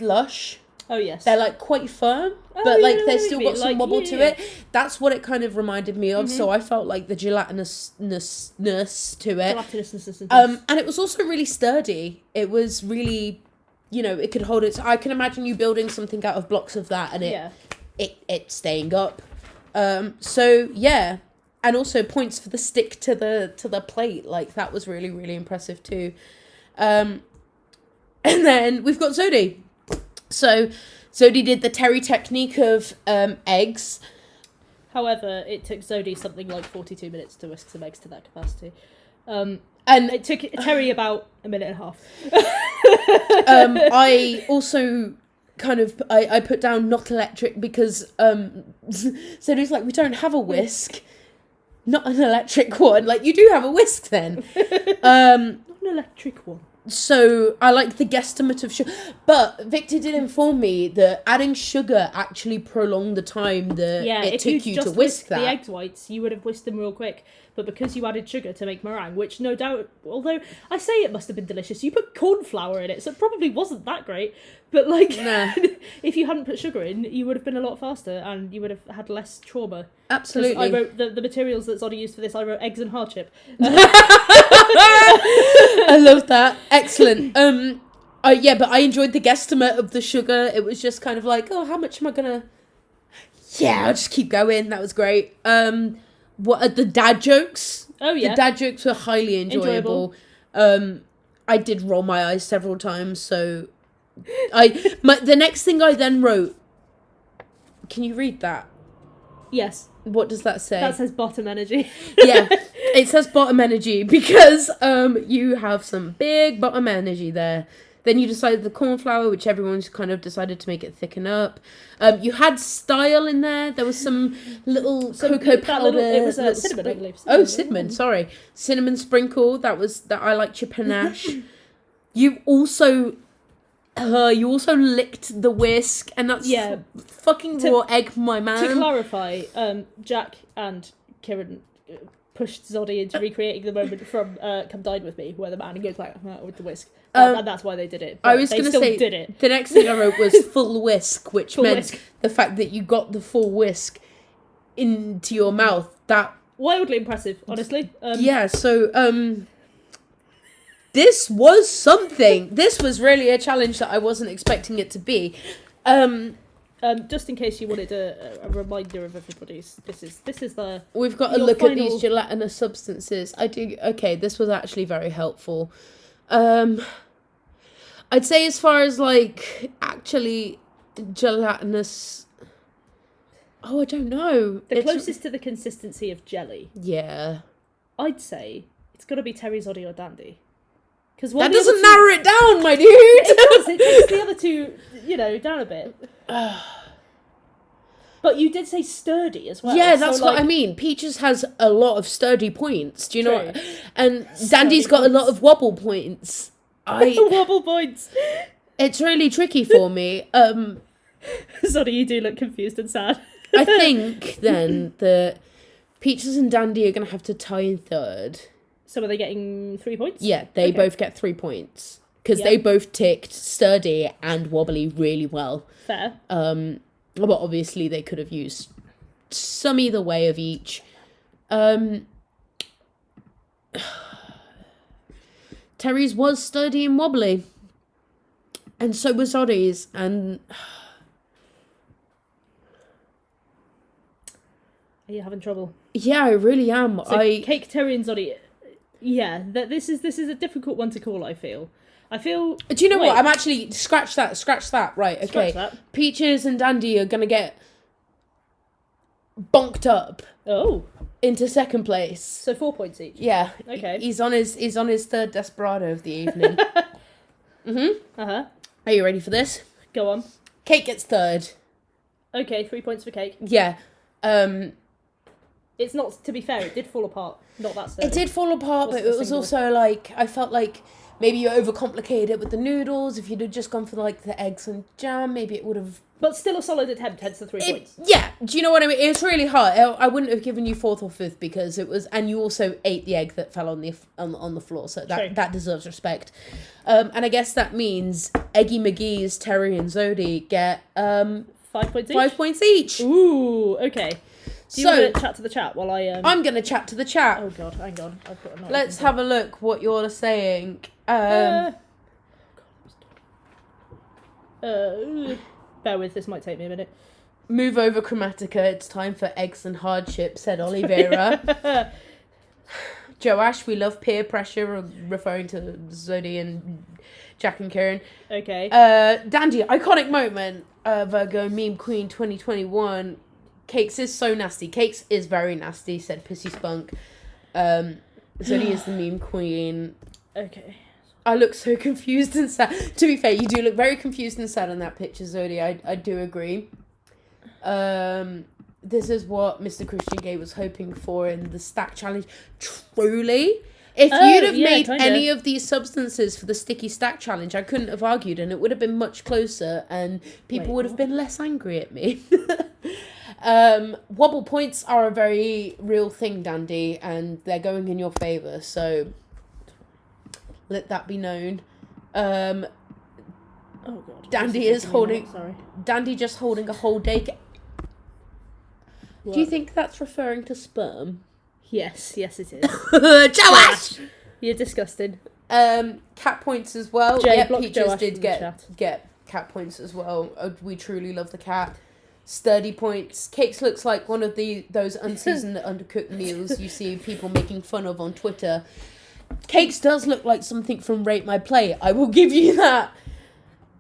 Lush? Oh, yes. They're, like, quite firm, but, they've still got some wobble to it. That's what it kind of reminded me of, so I felt like the gelatinousness to it. And it was also really sturdy. It was really, it could hold its... I can imagine you building something out of blocks of that and it staying up. So, yeah. And also points for the stick to the plate. Like, that was really, really impressive too. And then we've got Zodi. So Zodi did the Terry technique of eggs. However, it took Zodi something like 42 minutes to whisk some eggs to that capacity. And it took Terry about a minute and a half. I also kind of... I put down not electric because Zodi's like, we don't have a whisk. Not an electric one. Like, you do have a whisk then. Not an electric one. So I like the guesstimate of sugar. But Victor did inform me that adding sugar actually prolonged the time that it took you to whisk that. The egg whites, you would have whisked them real quick. But because you added sugar to make meringue, which no doubt, although I say it must have been delicious, you put corn flour in it, so it probably wasn't that great. But if you hadn't put sugar in, you would have been a lot faster and you would have had less trauma. Absolutely. I wrote the materials that Zodi used for this, I wrote eggs and hardship. I love that. Excellent. But I enjoyed the guesstimate of the sugar. It was just kind of like, how much am I gonna... Yeah, I'll just keep going. That was great. What are the dad jokes? Oh, yeah. The dad jokes were highly enjoyable. I did roll my eyes several times, so... the next thing I then wrote... Can you read that? Yes. What does that say? That says bottom energy. Yeah, it says bottom energy because you have some big bottom energy there. Then you decided the cornflower, which everyone's kind of decided to make it thicken up. You had style in there. There was some little cocoa powder. It was cinnamon, I believe. Cinnamon. Sorry, cinnamon sprinkle. That I liked your panache. You also licked the whisk, and that's fucking raw egg, my man. To clarify, Jack and Kieran pushed Zodi into recreating the moment from Come Dine With Me, where the man goes like with the whisk. And that's why they did it. I was going to say, did it. The next thing I wrote was full whisk, which meant the fact that you got the full whisk into your mouth. That wildly impressive, honestly. So this was something. This was really a challenge that I wasn't expecting it to be. Just in case you wanted a reminder of everybody's, this is the. We've got to look at these gelatinous substances. Okay, this was actually very helpful. I'd say as far as like actually gelatinous. Oh, I don't know. The closest to the consistency of jelly. Yeah. I'd say it's got to be Terry, Zoddy, or Dandy. Because that doesn't narrow it down, my dude. It does. It takes the other two, down a bit. But you did say sturdy as well. Yeah, that's what I mean. Peaches has a lot of sturdy points. Do you know? And Dandy's got a lot of wobble points. Wobble points. It's really tricky for me. Sorry, you do look confused and sad. I think then that Peaches and Dandy are going to have to tie in third. So are they getting 3 points? Yeah, they both get 3 points. Because they both ticked sturdy and wobbly really well. Fair. But obviously they could have used some either way of each. Terry's was sturdy and wobbly. And so was Zoddy's. And... Are you having trouble? Yeah, I really am. So Cake, Terry and Zoddy... Yeah, this is a difficult one to call, I feel. Do you know what? I'm actually... Scratch that. Right, okay. Scratch that. Peaches and Dandy are going to get bonked up. Oh. Into second place. So 4 points each? Yeah. Okay. He's on his third Desperado of the evening. Uh-huh. Are you ready for this? Go on. Cake gets third. Okay, 3 points for Cake. Yeah. It's not, to be fair, it did fall apart. Not that sturdy. It did fall apart, but it was also like, I felt like maybe you overcomplicated it with the noodles. If you'd have just gone for like the eggs and jam, maybe it would have... But still a solid attempt, hence the 3 points. Yeah, do you know what I mean? It was really hard. I wouldn't have given you 4th or 5th because it was... And you also ate the egg that fell on the floor, so that deserves respect. And I guess that means Eggy McGee's, Terry and Zodie get... 5 points each? 5 points each. Ooh, okay. Do you want to chat to the chat while I... I'm going to chat to the chat. Oh, God, hang on. I've got another Let's have a look what you're saying. Bear with, this might take me a minute. Move over, Chromatica. It's time for eggs and hardship, said Oliveira. Joash, we love peer pressure, referring to Zodie and Jack and Kieran. Okay. Dandy, iconic moment. Virgo, meme queen 2021. Cakes is so nasty. Cakes is very nasty, said Pissy Spunk. Zodie is the meme queen. Okay. I look so confused and sad. To be fair, you do look very confused and sad in that picture, Zodie. I do agree. This is what Mr. Christian Gay was hoping for in the stack challenge. Truly. If you'd have made any of these substances for the sticky stack challenge, I couldn't have argued and it would have been much closer and people would have been less angry at me. Wobble points are a very real thing, Dandy, and they're going in your favour, so let that be known. Oh God. Dandy is holding... Dandy just holding a whole day... Do you think that's referring to sperm? Yes, it is. Joash! You're disgusting. Cat points as well. Jay, yeah, block Peaches Joash did from the get cat points as well. We truly love the cat. Sturdy points. Cakes looks like one of those unseasoned, undercooked meals you see people making fun of on Twitter. Cakes does look like something from Rate My Play. I will give you that.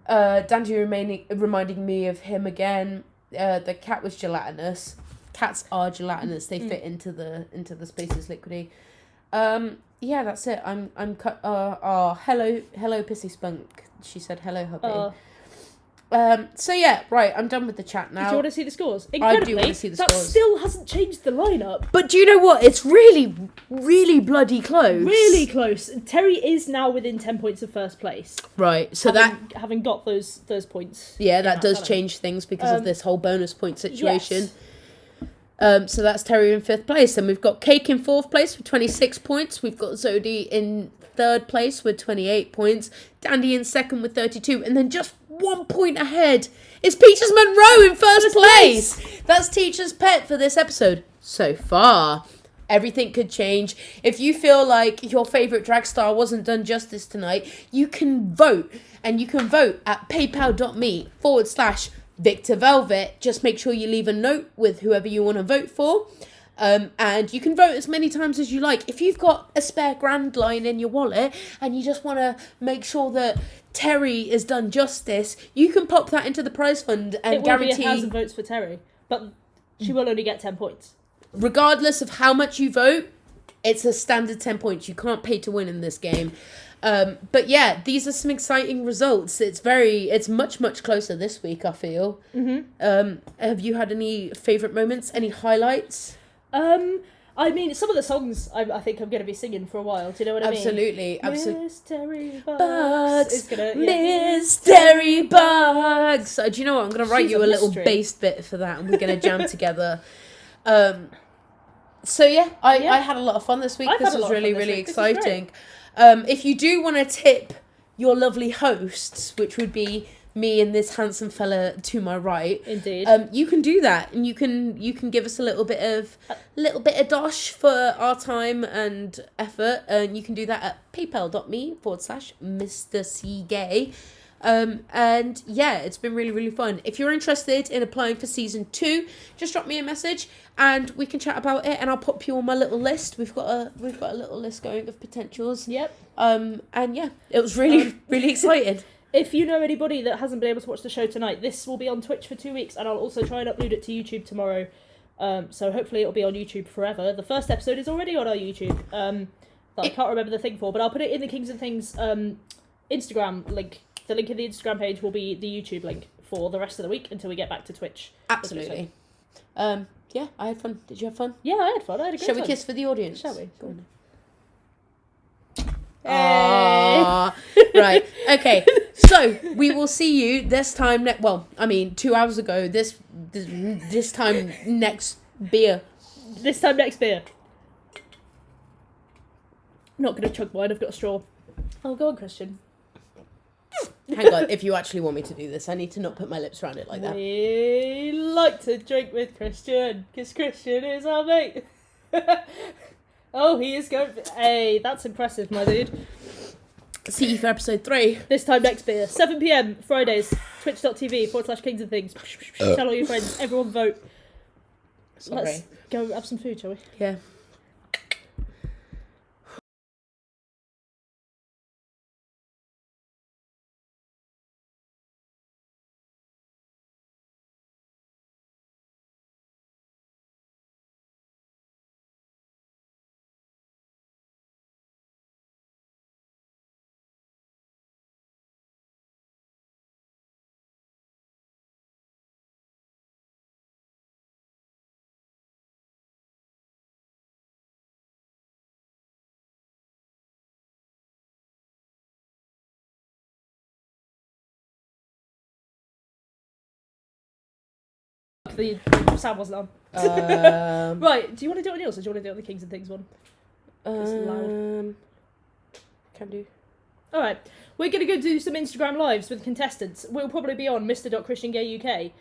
Dandy reminding me of him again. The cat was gelatinous. Cats are gelatinous. They fit into the spaces liquidy. Yeah, that's it. I'm hello Pissy Spunk. She said hello, hubby. So yeah, right, I'm done with the chat now. Do you want to see the scores? I do want to see the scores. That still hasn't changed the lineup. But do you know what? It's really, really bloody close. Really close. Terry is now within 10 points of first place. Right, so having got those points. Yeah, that does change things because of this whole bonus point situation. Yes. So that's Terry in 5th place. And we've got Cake in 4th place with 26 points. We've got Zodie in 3rd place with 28 points. Dandy in 2nd with 32. And then just 1 point ahead is Peaches Monroe in 1st place. That's Teacher's Pet for this episode so far. Everything could change. If you feel like your favourite drag star wasn't done justice tonight, you can vote. And you can vote at paypal.me/Victor Velvet. Just make sure you leave a note with whoever you want to vote for. And you can vote as many times as you like. If you've got a spare grand line in your wallet and you just want to make sure that Terry is done justice, you can pop that into the prize fund and It will guarantee... be 1,000 votes for Terry, but she will only get 10 points. Regardless of how much you vote, it's a standard 10 points. You can't pay to win in this game. But yeah, these are some exciting results. It's much, much closer this week, I feel. Have you had any favourite moments? Any highlights? I mean, some of the songs I think I'm going to be singing for a while. Do you know what I mean? Absolutely. Mystery Bugs. Is gonna, Mystery Bugs. Do you know what? I'm going to write She's you a a little mystery. bass bit for that, and we're going to jam together. So yeah, I had a lot of fun this week. I've This had a was lot of really, fun this really week. This is great. exciting. If you do want to tip your lovely hosts, which would be me and this handsome fella to my right, Indeed. you can do that, and you can give us a little bit of dosh for our time and effort, and you can do that at paypal.me/Mr. C Gay. And yeah, it's been really, really fun. If you're interested in applying for season 2, just drop me a message and we can chat about it, and I'll pop you on my little list. We've got a little list going of potentials. Yep. And yeah, it was really really exciting. If you know anybody that hasn't been able to watch the show tonight, this will be on Twitch for 2 weeks, and I'll also try and upload it to YouTube tomorrow. So hopefully it'll be on YouTube forever. The first episode is already on our YouTube. That I can't remember the thing for, but I'll put it in the Kings and Things Instagram link. The link in the Instagram page will be the YouTube link for the rest of the week until we get back to Twitch. Absolutely. Yeah, I had fun. Did you have fun? Yeah, I had fun. I had a great Shall time. we kiss for the audience? Shall we? Go on. Hey. Right. Okay. So we will see you this time. 2 hours ago. This time next beer. This time next beer. Not gonna chug mine. I've got a straw. Oh, go on, Christian. Hang on. If you actually want me to do this, I need to not put my lips around it like that. We like to drink with Christian, because Christian is our mate. Oh, he is going... Hey, that's impressive, my dude. See you for episode 3. This time next beer. 7 p.m, Fridays, twitch.tv/Kings and Things. Tell all your friends. Everyone vote. Sorry. Let's go have some food, shall we? Yeah. The sound wasn't on. Right, do you want to do it on yours, or do you want to do it on the Kings and Things one? It's loud. Can do. Alright, we're going to go do some Instagram lives with contestants. We'll probably be on Mr.ChristianGayUK.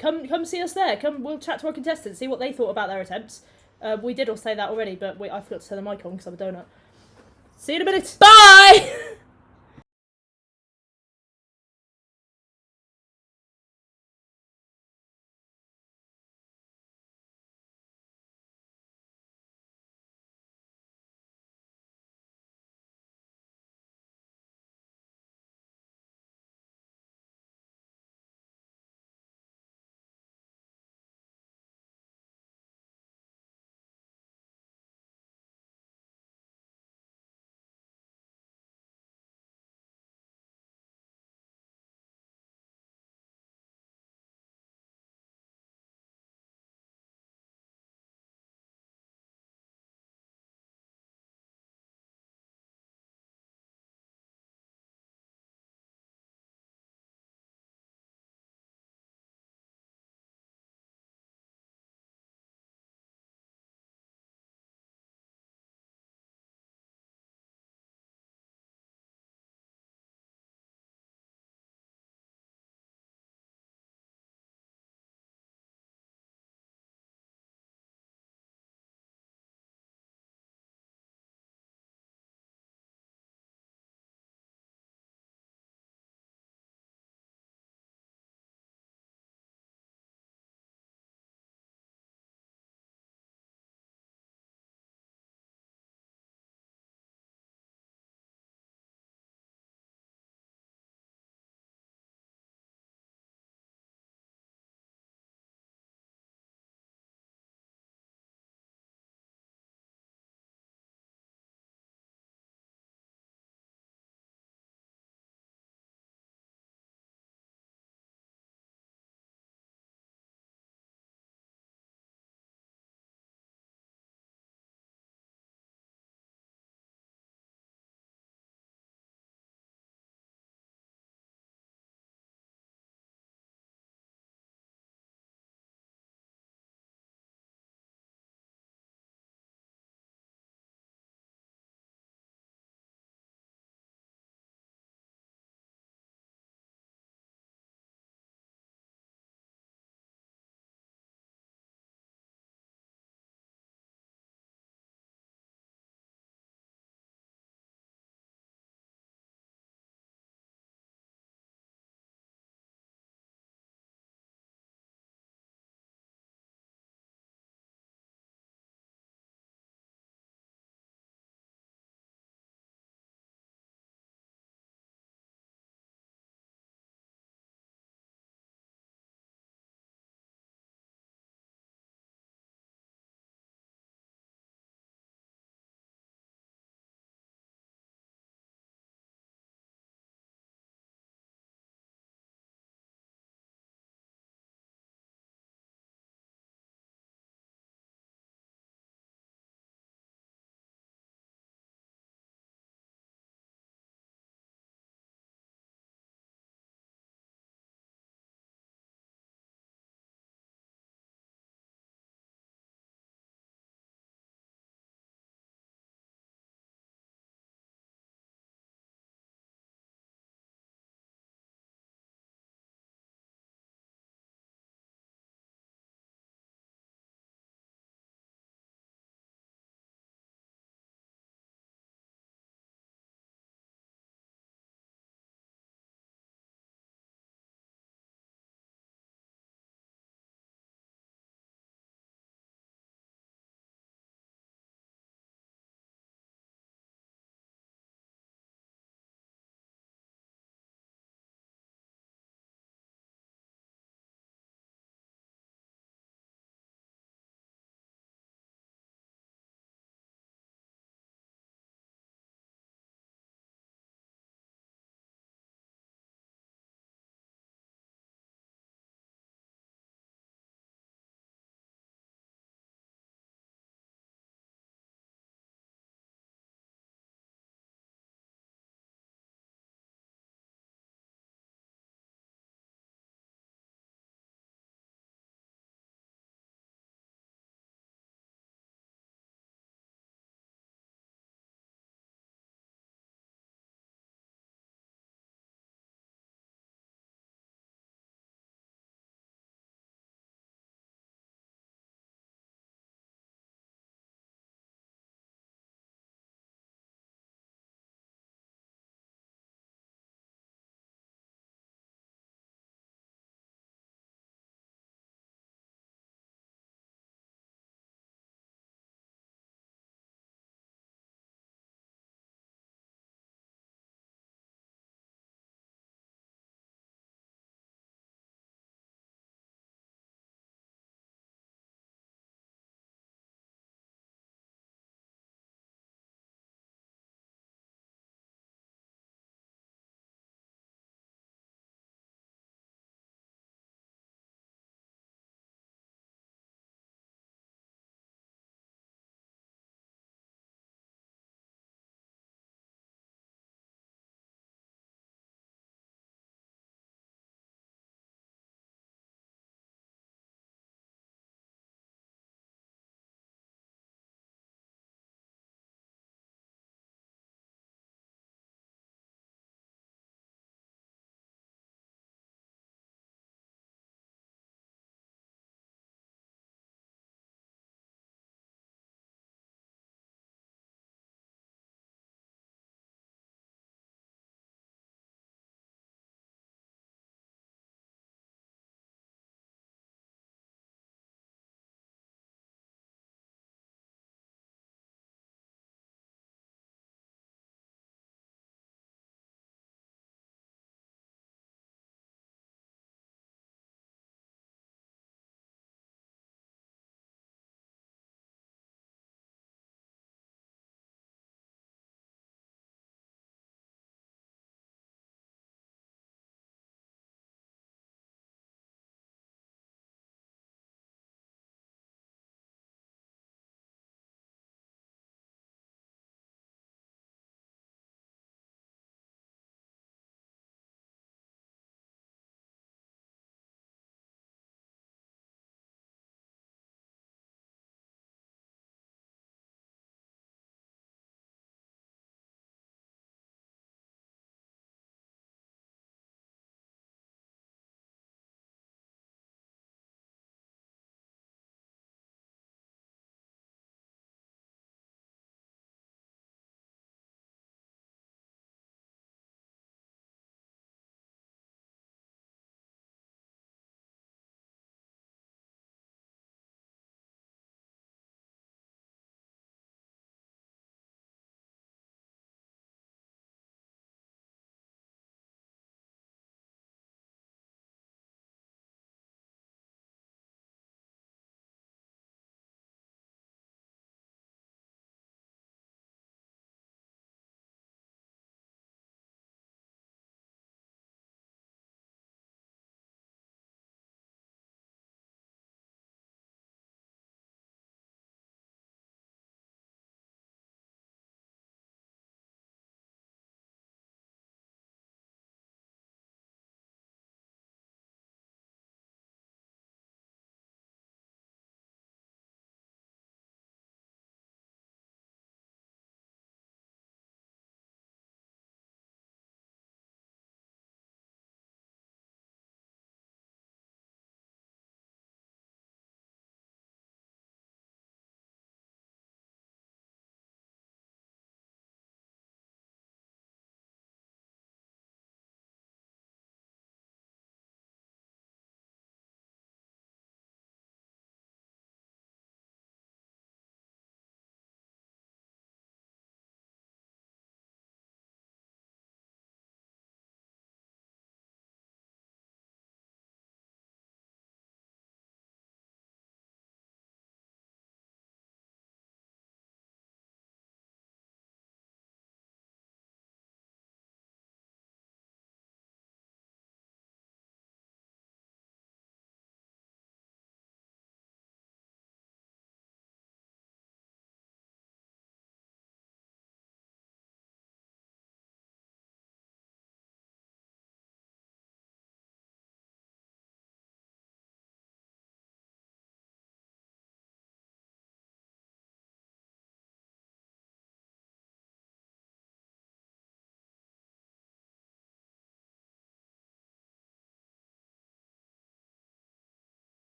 Come see us there. We'll chat to our contestants, see what they thought about their attempts. We did all say that already, but I forgot to turn the mic on because I'm a donut. See you in a minute. Bye!